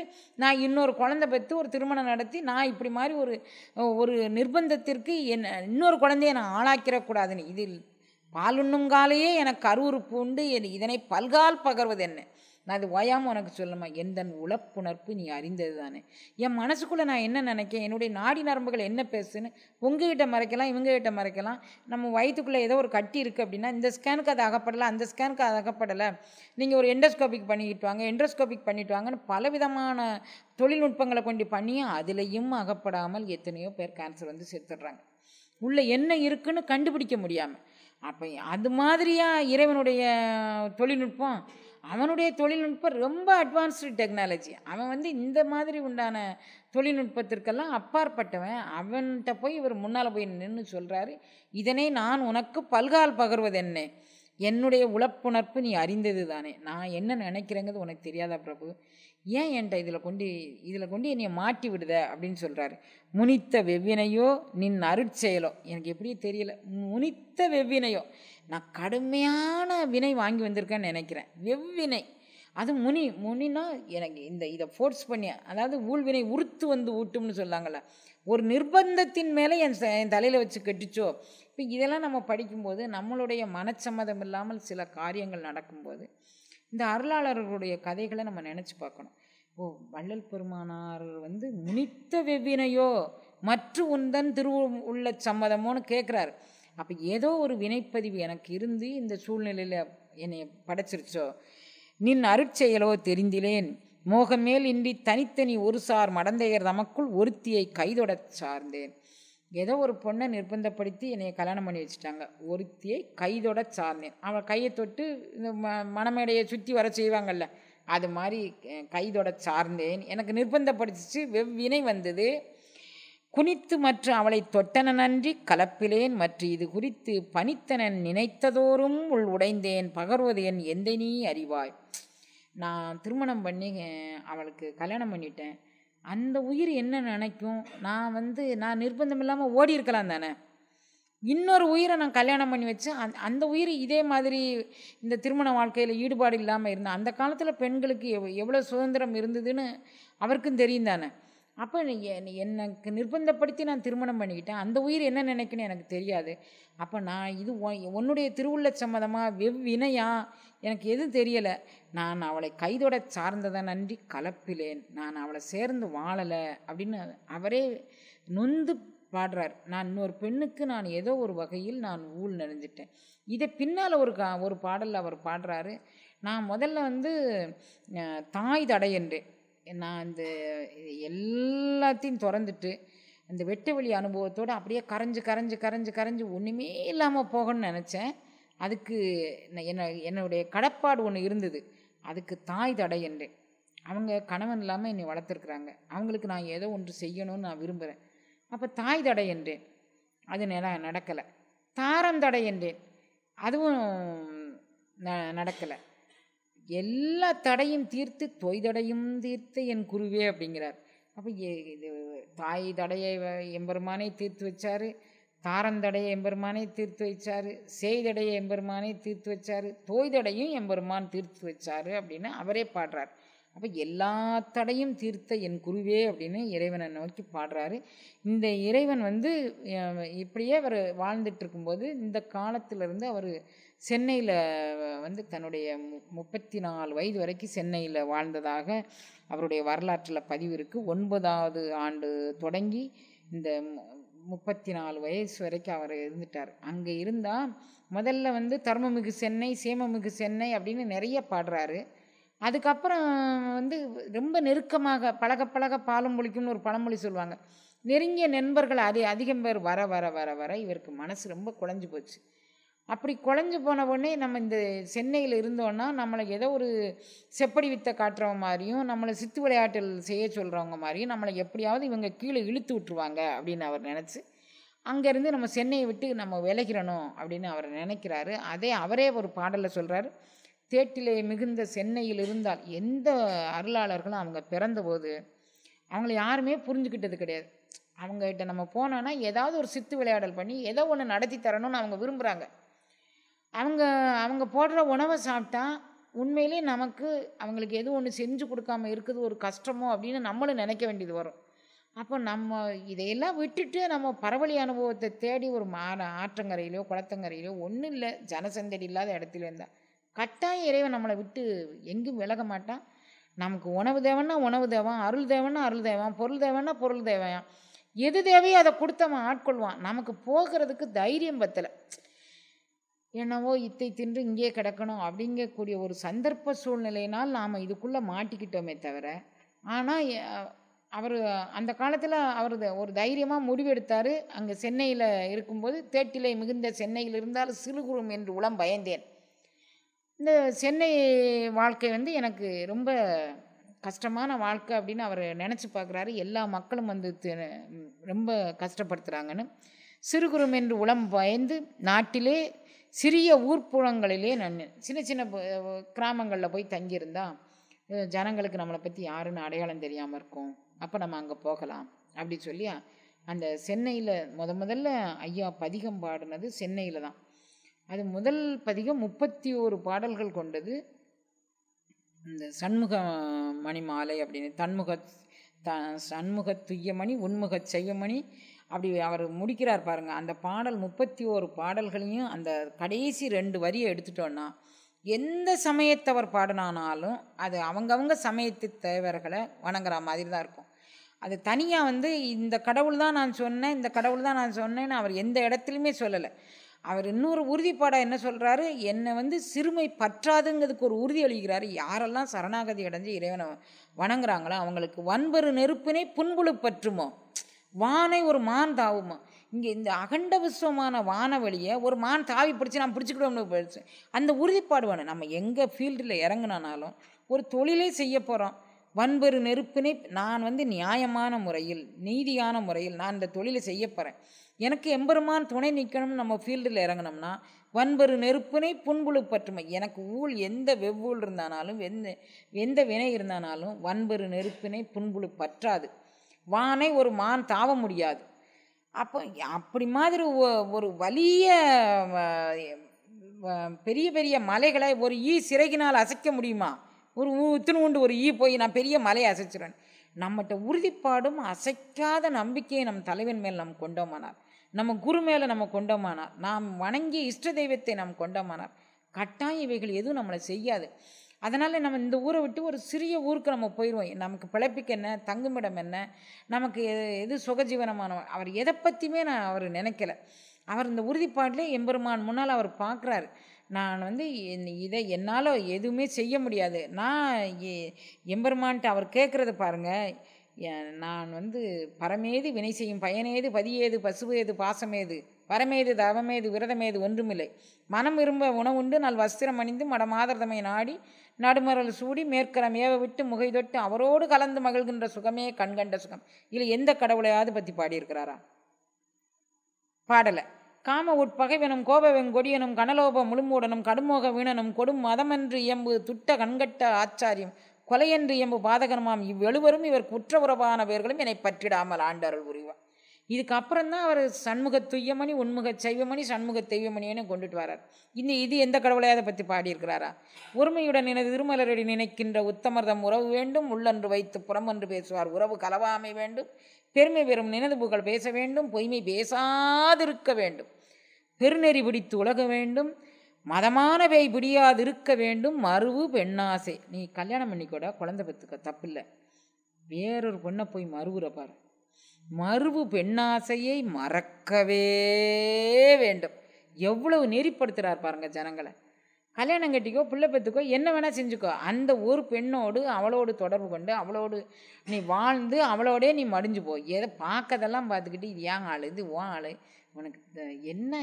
நான் இன்னொரு குழந்தை பெற்று ஒரு திருமணம் நடத்தி நான் இப்படி மாதிரி ஒரு நிர்பந்தத்திற்கு இன்னொரு குழந்தைய நான் ஆளாக்கிடக்கூடாதுன்னு, இதில் பாலுண்ணும் காலையே எனக்கு அருவருப்பு உண்டு, இதனை பல்கால் பகர்வது என்ன. நான் இது ஓயாமல் உனக்கு சொல்லுமா, எந்தன் உழப்புணர்ப்பு நீ அறிந்தது தானே. என் மனசுக்குள்ளே நான் என்ன நினைக்கேன், என்னுடைய நாடி நரம்புகள் என்ன பேசுன்னு உங்ககிட்ட மறைக்கலாம், இவங்ககிட்ட மறைக்கலாம். நம்ம வயிற்றுக்குள்ளே ஏதோ ஒரு கட்டி இருக்குது அப்படின்னா இந்த ஸ்கேனுக்கு அது அகப்படலை, அந்த ஸ்கேனுக்கு அது அகப்படலை, நீங்கள் ஒரு எண்டோஸ்கோபிக் பண்ணிக்கிட்டு வாங்க, எண்டோஸ்கோபிக் பண்ணிட்டு வாங்கன்னு பலவிதமான தொழில்நுட்பங்களை கொண்டு பண்ணி அதுலேயும் அகப்படாமல் எத்தனையோ பேர் கேன்சர் வந்து செத்துடுறாங்க, உள்ளே என்ன இருக்குன்னு கண்டுபிடிக்க முடியாமல். அப்போ அது மாதிரியாக இறைவனுடைய தொழில்நுட்பம், அவனுடைய தொழில்நுட்பம் ரொம்ப அட்வான்ஸ்டு டெக்னாலஜி. அவன் வந்து இந்த மாதிரி உண்டான தொழில்நுட்பத்திற்கெல்லாம் அப்பாற்பட்டவன். அவன்கிட்ட போய் இவர் முன்னால் போய் நின்று சொல்கிறாரு, இதனை நான் உனக்கு பல்கால் பகர்வது என்ன, என்னுடைய உழப்புணர்ப்பு நீ அறிந்தது தானே, நான் என்ன நினைக்கிறேங்கிறது உனக்கு தெரியாதா பிரபு, ஏன் என்கிட்ட இதில் கொண்டு என்னை மாட்டி விடுத அப்படின்னு சொல்கிறாரு. முனித்த வெவ்வினையோ நின் அருட்செயலோ, எனக்கு எப்படியே தெரியல, முனித்த வெவ்வினையோ, நான் கடுமையான வினை வாங்கி வந்திருக்கேன்னு நினைக்கிறேன், வெவ்வினை. அது முனினா எனக்கு இதை ஃபோர்ஸ் பண்ணி, அதாவது ஊழ்வினை உறுத்து வந்து ஊட்டும்னு சொல்லாங்கள்ல, ஒரு நிர்பந்தத்தின் மேலே என் தலையில் வச்சு கட்டிச்சோ. இப்போ இதெல்லாம் நம்ம படிக்கும்போது நம்மளுடைய மனச்சம்மதம் இல்லாமல் சில காரியங்கள் நடக்கும்போது இந்த அருளாளர்களுடைய கதைகளை நம்ம நினச்சி பார்க்கணும். ஓ, வள்ளல் பெருமானார் வந்து முனித்த வெவ்வினையோ மற்ற உந்தன் உள்ள சம்மதமோன்னு கேட்குறாரு. அப்போ ஏதோ ஒரு வினைப்பதிவு எனக்கு இருந்து இந்த சூழ்நிலையில் என்னை படைச்சிருச்சோ. நின் அருட்செயலோ தெரிந்திலேன் மோகமேல் இன்றி தனித்தனி ஒரு சார் மடந்தையர் தமக்குள் ஒருத்தியை கைதொடச் சார்ந்தேன். ஏதோ ஒரு பொண்ணை நிர்பந்தப்படுத்தி என்னை கல்யாணம் பண்ணி வச்சுட்டாங்க, ஒருத்தியை கைதொட சார்ந்தேன். அவள் கையை தொட்டு இந்த மணமேடையை சுற்றி வர செய்வாங்கள்ல, அது மாதிரி கைதொட சார்ந்தேன். எனக்கு நிர்பந்தப்படுத்திச்சு, வெவ்வினை வந்தது. குனித்து மற்ற அவளை தொட்டன நன்றி கலப்பிலேன் மற்ற இது குறித்து பனித்தனன் நினைத்ததோறும் உள் உடைந்தேன் பகர்வது என் எந்த நீ அறிவாய். நான் திருமணம் பண்ணி அவளுக்கு கல்யாணம் பண்ணிட்டேன், அந்த உயிர் என்ன நினைக்கும், நான் நிர்பந்தம் இல்லாமல் ஓடி இருக்கலாம் தானே. இன்னொரு உயிரை நான் கல்யாணம் பண்ணி வச்சேன், அந்த உயிர் இதே மாதிரி இந்த திருமண வாழ்க்கையில் ஈடுபாடு இல்லாமல் இருந்தேன். அந்த காலத்தில் பெண்களுக்கு எவ்வளோ சுதந்திரம் இருந்ததுன்னு அவருக்கும் தெரியும் தானே. அப்போ எனக்கு நிர்பந்தப்படுத்தி நான் திருமணம் பண்ணிக்கிட்டேன், அந்த உயிர் என்ன நினைக்குன்னு எனக்கு தெரியாது. அப்போ நான் இது உன்னுடைய திருவுள்ள சம்மதமாக வெவ்வினையா எனக்கு எதுவும் தெரியலை. நான் அவளை கைதொட சார்ந்ததை நன்றி கலப்பிலேன், நான் அவளை சேர்ந்து வாழலை அப்படின்னு அவரே நொந்து பாடுறார். நான் இன்னொரு பெண்ணுக்கு நான் ஏதோ ஒரு வகையில் நான் ஊழ் நிறைஞ்சிட்டேன். இதை பின்னால் ஒரு பாடலில் அவர் பாடுறாரு. நான் முதல்ல தாய் தடை என்றேன், நான் இந்த எல்லாத்தையும் திறந்துட்டு இந்த வெட்டு வழி அனுபவத்தோடு அப்படியே கரைஞ்சு ஒன்றுமே இல்லாமல் போகணும்னு நினச்சேன். அதுக்கு என்னுடைய கடப்பாடு ஒன்று இருந்தது, அதுக்கு தாய் தடை என்றேன். அவங்க கணவன் இல்லாமல் என்னை வளர்த்துருக்குறாங்க, அவங்களுக்கு நான் ஏதோ ஒன்று செய்யணும்னு நான் விரும்புகிறேன். அப்போ தாய் தடை என்றேன், அது நடக்கலை. தாரம் தடை என்றேன், அதுவும் நடக்கலை. எல்லா தடையும் தீர்த்து தொய்தடையும் தீர்த்து என் குருவே அப்படிங்கிறார். அப்போ இது தாய் தடையை எம்பெருமானே தீர்த்து வச்சார், தாரந்தடையை எம்பெருமானே தீர்த்து வச்சார், செய்தடையை எம்பெருமானே தீர்த்து வச்சார், தோய்தடையும் எம்பெருமான் தீர்த்து வச்சார் அப்படின்னு அவரே பாடுறார். அப்போ எல்லா தடையும் தீர்த்த என் குருவே அப்படின்னு இறைவனை நோக்கி பாடுறாரு. இந்த இறைவன் இப்படியே அவர் வாழ்ந்துட்டு இருக்கும்போது இந்த காலத்திலிருந்து அவர் சென்னையில் தன்னுடைய 34 வயது வரைக்கும் சென்னையில் வாழ்ந்ததாக அவருடைய வரலாற்றில் பதிவு இருக்குது. 9வது ஆண்டு தொடங்கி இந்த 34 வயசு வரைக்கும் அவர் இருந்துட்டார். அங்கே இருந்தால் முதல்ல தர்மமிகு சென்னை, சேமமிகு சென்னை அப்படின்னு நிறைய பாடுறாரு. அதுக்கப்புறம் ரொம்ப நெருக்கமாக பழக பாலும் புளிக்கும்னு ஒரு பழமொழி சொல்லுவாங்க. நெருங்கிய நண்பர்கள் அதிகம் பேர் வர வர வர வர இவருக்கு மனசு ரொம்ப குழஞ்சி போச்சு. அப்படி குழஞ்சி போன உடனே நம்ம இந்த சென்னையில் இருந்தோன்னா நம்மளை ஏதோ ஒரு செப்படி வித்தை காட்டுறவங்க மாதிரியும், நம்மளை சித்து விளையாட்டில் செய்ய சொல்கிறவங்க மாதிரியும் நம்மளை எப்படியாவது இவங்க கீழே இழுத்து விட்டுருவாங்க அப்படின்னு அவர் நினச்சி அங்கேருந்து நம்ம சென்னையை விட்டு நம்ம விலகிறணும் அப்படின்னு அவர் நினைக்கிறாரு. அவரே ஒரு பாடலில் சொல்கிறாரு, தேட்டிலே மிகுந்த சென்னையில் இருந்தால் எந்த அருளாளர்களும் அவங்க பிறந்தபோது அவங்கள யாருமே புரிஞ்சுக்கிட்டது கிடையாது. அவங்ககிட்ட நம்ம போனோன்னா ஏதாவது ஒரு சித்து விளையாடல் பண்ணி ஏதோ ஒன்று நடத்தி தரணும்னு அவங்க விரும்புகிறாங்க. அவங்க அவங்க போடுற உணவை சாப்பிட்டா உண்மையிலே நமக்கு அவங்களுக்கு எதுவும் ஒன்று செஞ்சு கொடுக்காம இருக்குது ஒரு கஷ்டமோ அப்படின்னு நம்மளும் நினைக்க வேண்டியது வரும். அப்போ நம்ம இதையெல்லாம் விட்டுட்டு நம்ம பரவழி அனுபவத்தை தேடி ஒரு ஆற்றங்கரையிலையோ குளத்தங்கரையிலையோ ஒன்றும் இல்லை, ஜனசந்தடி இல்லாத இடத்துல இருந்தால் கட்டாயம் இறைவன் நம்மளை விட்டு எங்கும் விலக மாட்டான். நமக்கு உணவு தேவைன்னா உணவு தேவான், அருள் தேவைன்னா அருள் தேவான், பொருள் தேவைன்னா பொருள் தேவையான், எது தேவையோ அதை கொடுத்தவன் ஆட்கொள்வான். நமக்கு போகிறதுக்கு தைரியம் பத்தலை. என்னவோ இத்தை தின்று இங்கே கிடக்கணும் அப்படிங்கக்கூடிய ஒரு சந்தர்ப்ப சூழ்நிலையினால் நாம் இதுக்குள்ளே மாட்டிக்கிட்டோமே தவிர, ஆனால் அவர் அந்த காலத்தில் அவர் ஒரு தைரியமாக முடிவெடுத்தார். அங்கே சென்னையில் இருக்கும்போது தேட்டிலை மிகுந்த சென்னையில் இருந்தால் சிறுகுறும் என்று உளம் பயந்தேன். இந்த சென்னை வாழ்க்கை வந்து எனக்கு ரொம்ப கஷ்டமான வாழ்க்கை அப்படின்னு அவர் நினச்சி பார்க்குறாரு. எல்லா மக்களும் வந்து ரொம்ப கஷ்டப்படுத்துகிறாங்கன்னு சிறுகுறும் என்று உளம் பயந்து நாட்டிலே சிறிய ஊர்ப்புறங்களிலே நான் சின்ன சின்ன கிராமங்களில் போய் தங்கியிருந்தா ஜனங்களுக்கு நம்மளை பற்றி யாருன்னு அடையாளம் தெரியாமல் இருக்கும், அப்போ நம்ம அங்கே போகலாம் அப்படி சொல்லி அந்த சென்னையில் முதல்ல ஐயா பதிகம் பாடினது சென்னையில் தான். அது முதல் பதிகம் 31 பாடல்கள் கொண்டது. இந்த சண்முக மணி மாலை அப்படின்னு சண்முக துய்யமணி உண்முக செய்யமணி அப்படி அவர் முடிக்கிறார் பாருங்க. அந்த பாடல் 31 பாடல்களையும் அந்த கடைசி 2 வரியை எடுத்துட்டோன்னா எந்த சமயத்தவர் பாடினானாலும் அது அவங்கவுங்க சமயத்து தேவர்களை வணங்குற மாதிரி தான் இருக்கும். அது தனியாக வந்து இந்த கடவுள் தான் நான் சொன்னேன், இந்த கடவுள் தான் நான் சொன்னேன்னு அவர் எந்த இடத்துலையுமே சொல்லலை. அவர் இன்னொரு உறுதிப்பாடாக என்ன சொல்கிறாரு, என்னை வந்து சிறுமை பற்றாதுங்கிறதுக்கு ஒரு உறுதி அளிக்கிறாரு. யாரெல்லாம் சரணாகதி அடைஞ்சு இறைவனை வணங்குறாங்களோ அவங்களுக்கு வன்பெரு நெருப்பினை புன்புழு பற்றுமோ, வானை ஒரு மான் தாவுமோ. இங்கே இந்த அகண்ட விஸ்வமான வானவெளியை ஒரு மான் தாவி பிடிச்சி நான் பிடிச்சிக்கிட்டோம்னு போயிடுச்சு. அந்த உறுதிப்பாடு வேணும். நம்ம எங்கே ஃபீல்டில் இறங்கினாலும் ஒரு தொழிலே செய்ய போகிறோம், வன்பெரு நெருப்பினை நான் வந்து நியாயமான முறையில் நீதியான முறையில் நான் இந்த தொழிலை செய்ய போகிறேன், எனக்கு எம்பெருமான் துணை நிற்கணும்னு நம்ம ஃபீல்டில் இறங்கினோம்னா வன்பெரு நெருப்பினை புன்புழு பற்றுமை. எனக்கு எந்த வெவ்வூல் இருந்தானாலும் எந்த வினை இருந்தானாலும் வன்பெரு நெருப்பினை புன்புழு பற்றாது, வானை ஒரு மான் தாவ முடியாது. அப்போ அப்படி மாதிரி ஒரு வலிய பெரிய பெரிய மலைகளை ஒரு சிறகினால் அசைக்க முடியுமா? ஒரு உண்டு ஒரு போய் நான் பெரிய மலையை அசைச்சிடுவேன். நம்மகிட்ட உறுதிப்பாடும் அசைக்காத நம்பிக்கையை நம் தலைவன் மேல் நாம் கொண்டோமானார், நம்ம குரு மேலே நம்ம கொண்டோமானார், நாம் வணங்கிய இஷ்ட தெய்வத்தை நாம் கொண்டோமானார் கட்டாயம் இவைகள் எதுவும் நம்மளை செய்யாது. அதனால் நம்ம இந்த ஊரை விட்டு ஒரு சிறிய ஊருக்கு நம்ம போயிடுவோம். நமக்கு பிழைப்புக்கு என்ன, தங்குமிடம் என்ன, நமக்கு எது சுகஜீவனமான, அவர் எதை பற்றியுமே அவர் நினைக்கல. அவர் இந்த உறுதிப்பாட்டிலே எம்பெருமான் முன்னால் அவர் பார்க்குறாரு, நான் வந்து இதை என்னால் எதுவுமே செய்ய முடியாது. நான் எம்பெருமான்ட்டு அவர் கேட்குறது பாருங்கள், நான் வந்து பரமேது வினை செய்யும் பயனேது பதியேது பசுவேது பாசமேது பரமேது தவமேது விரதமேது ஒன்றுமில்லை, மனம் விரும்ப உணவுண்டு நல் வஸ்திரம் அணிந்து மடமாதர்தமை நாடி நடுமரல் சூடி மேற்கரம் ஏவ விட்டு முகை தொட்டு அவரோடு கலந்து மகிழ்கின்ற சுகமே கண்கண்ட சுகம். இதில் எந்த கடவுளையாவது பற்றி பாடியிருக்கிறாரா? பாடலை. காம உட்பகைவனும் கோபவெங்கொடியனும் கனலோப முழுமூடனும் கடுமோக வீணனும் கொடும் மதமென்று இயம்பு துட்ட கண்கட்ட ஆச்சாரியம் கொலையென்று இயம்பு பாதகனுமாம் இவ்வெழுவரும் இவர் குற்ற உறவான பேர்களும் என்னை பற்றிடாமல் ஆண்டருள் புரிவார். இதுக்கப்புறம்தான் அவர் சண்முக துய்யமணி உண்முக செய்வமணி சண்முக தெய்வமணின்னு கொண்டுட்டு வரார். இது எந்த கடவுளையாத பற்றி பாடியிருக்கிறாரா? ஒருமையுடன் எனது திருமலரடி நினைக்கின்ற உத்தமர்தம் உறவு வேண்டும், உள்ளன்று வைத்து புறமன்று பேசுவார் உறவு கலவாமை வேண்டும், பெருமை பெறும் நினது புகழ் பேச வேண்டும், பொய்மை பேசாதிருக்க வேண்டும், பெருநெறி பிடித்து உலக வேண்டும், மதமான பேய் பிடியாதிருக்க வேண்டும், மறுவு பெண்ணாசை. நீ கல்யாணம் பண்ணிக்கூட குழந்தை பெற்றுக்க தப்பில்லை, வேறொரு பொண்ணை போய் மறுவுற பாரு, மறுவு பெண்ணாசையை மறக்கவே வேண்டும். எவ்வளவு நெறிப்படுத்துகிறார் பாருங்க ஜனங்களை. கல்யாணம் கட்டிக்கோ, பிள்ளை பெற்றுக்கோ, என்ன வேணால் செஞ்சுக்கோ, அந்த ஒரு பெண்ணோடு அவளோடு தொடர்பு கொண்டு அவளோடு நீ வாழ்ந்து அவளோடே நீ மடிஞ்சு போ. எதை பார்க்கதெல்லாம் பார்த்துக்கிட்டு இது ஏன் ஆள், இது ஓ ஆள், உனக்கு என்ன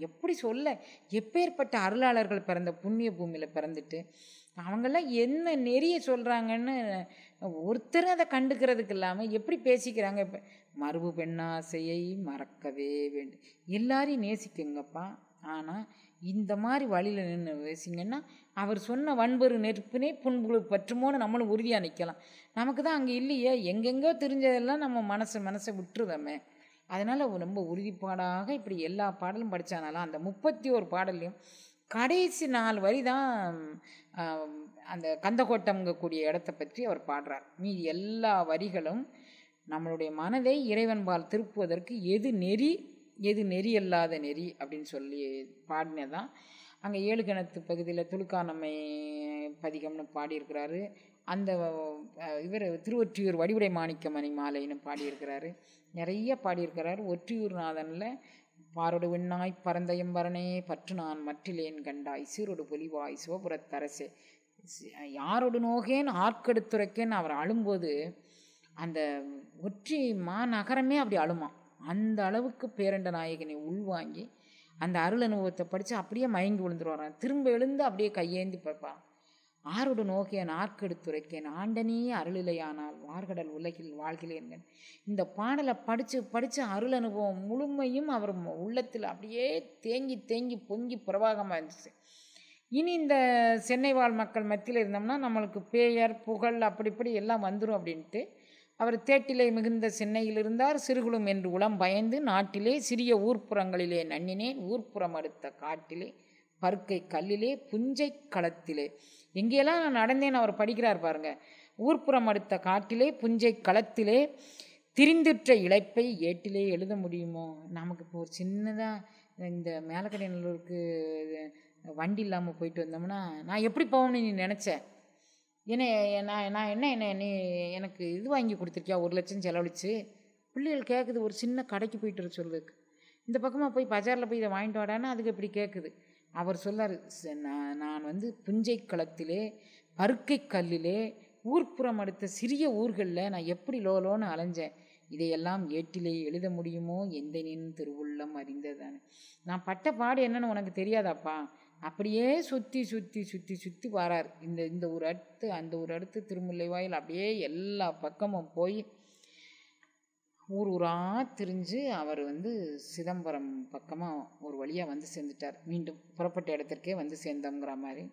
எப்படி சொல்ல, எப்பேற்பட்ட அருளாளர்கள் பிறந்த புண்ணிய பூமியில் பிறந்துட்டு அவங்கெல்லாம் என்ன நெறிய சொல்கிறாங்கன்னு ஒருத்தர் அதை கண்டுக்கிறதுக்கு இல்லாமல் எப்படி பேசிக்கிறாங்க. இப்போ மறுபு பெண்ணாசையை மறக்கவே வேண்டும். எல்லாரையும் நேசிக்குங்கப்பா, ஆனால் இந்த மாதிரி வழியில் நின்று பேசிங்கன்னா அவர் சொன்ன வன்பெரு நெருப்பினே புண்புழு பற்றுமோன்னு நம்மளும் உறுதியாக நிற்கலாம். நமக்கு தான் அங்கே இல்லையே, எங்கெங்கோ தெரிஞ்சதெல்லாம் நம்ம மனசை விட்டுருதமே. அதனால் ரொம்ப உறுதிப்பாடாக இப்படி எல்லா பாடலும் படித்தானாலும் அந்த 31 பாடல்லையும் கடைசி 4 வரி தான் அந்த கந்தகோட்டம்ங்கக்கூடிய இடத்த பற்றி அவர் பாடுறார். மீதி எல்லா வரிகளும் நம்மளுடைய மனதை இறைவன்பால் திருப்புவதற்கு எது நெறி எது நெறி அல்லாத நெறி அப்படின்னு சொல்லி பாடினதான். அங்கே 7 கிணத்து பகுதியில் துலுக்கானம்மை பதிகம்னு பாடியிருக்கிறாரு. அந்த இவர் திருவொற்றியூர் வடிவுடை மாணிக்கமணி மாலைன்னு பாடியிருக்கிறாரு. நிறைய பாடியிருக்கிறாரு. ஒற்றியூர் நாதனில் பாரொடு விண்ணாய் பரந்தயம் பரணே பற்று நான் மற்றிலேன் கண்டாய் சீரொடு பொலிவாய் சிவபுரத்தரசே யாரோடு நோகேன் ஆர்க்கெடுத்துரைக்கேன்னு அவர் அழும்போது அந்த ஒற்றி மாநகரமே அப்படி அழுமா. அந்த அளவுக்கு பேரண்ட நாயகனை உள்வாங்கி அந்த அருள் அனுபவத்தை படித்து அப்படியே மயங்கி விழுந்துருவாரான். திரும்ப எழுந்து அப்படியே கையேந்தி பார்ப்பான். ஆரோடு நோக்கியன் ஆர்க்கெடுத்துரைக்கேன் ஆண்டனே அருளிலையானால் வார்கடல் உலகில் வாழ்கிறேன். இந்த பாடலை படித்து அருள் அனுபவம் முழுமையும் அவர் உள்ளத்தில் அப்படியே தேங்கி தேங்கி பொங்கி பிரவாகமாக இருந்துச்சு. இனி இந்த சென்னை வாழ் மக்கள் மத்தியில் இருந்தோம்னா நம்மளுக்கு பேயர் புகழ் அப்படி இப்படி எல்லாம் வந்துடும் அப்படின்ட்டு அவர் தேட்டிலே மிகுந்த சென்னையில் இருந்தார். சிறுகுளும் என்று உளம் பயந்து நாட்டிலே சிறிய ஊர்ப்புறங்களிலே நன்னினேன் ஊர்ப்புறம் அடுத்த காட்டிலே பருக்கை கல்லிலே புஞ்சை களத்திலே. எங்கேயெல்லாம் நான் நடந்தேன்னு அவர் படிக்கிறார் பாருங்க. ஊர்ப்புறம் அடுத்த காட்டிலே புஞ்சை களத்திலே திரிந்துற்ற இழைப்பை ஏட்டிலே எழுத முடியுமோ? நமக்கு இப்போ ஒரு சின்னதாக இந்த மேலக்கடைநல்லூருக்கு வண்டி இல்லாமல் போயிட்டு வந்தோம்னா நான் எப்படி போகணும்னு நீ நினச்சேன்? நான் என்ன நீ எனக்கு இது வாங்கி கொடுத்துருக்கியா 1 லட்சம் செலவழிச்சு? பிள்ளைகள் கேட்குது ஒரு சின்ன கடைக்கு போயிட்டு வர சொல்லுக்கு. இந்த பக்கமாக போய் பஜாரில் போய் இதை வாங்கிட்டு வாடான்னு அதுக்கு எப்படி கேட்குது. அவர் சொல்லார், நான் வந்து புஞ்சை களத்திலே பருக்கை கல்லிலே ஊர்ப்புறம் அடுத்த சிறிய ஊர்களில் நான் எப்படி லோலோன்னு அலைஞ்சேன். இதையெல்லாம் ஏட்டிலே எழுத முடியுமோ எந்த நின் திருவுள்ளம் அறிந்ததானே. நான் பட்ட பாடு என்னன்னு உனக்கு தெரியாதாப்பா? அப்படியே சுற்றி சுற்றி சுற்றி சுற்றி வரார். இந்த ஒரு அடுத்து அந்த ஒரு அடுத்து திருமுல்லைவாயில் அப்படியே எல்லா பக்கமும் போய் ஊர் ஊராக திரிஞ்சு அவர் வந்து சிதம்பரம் பக்கமாக ஒரு வழியாக வந்து சேர்ந்துட்டார். மீண்டும் புறப்பட்ட இடத்திற்கே வந்து சேர்ந்தோங்கிற மாதிரி.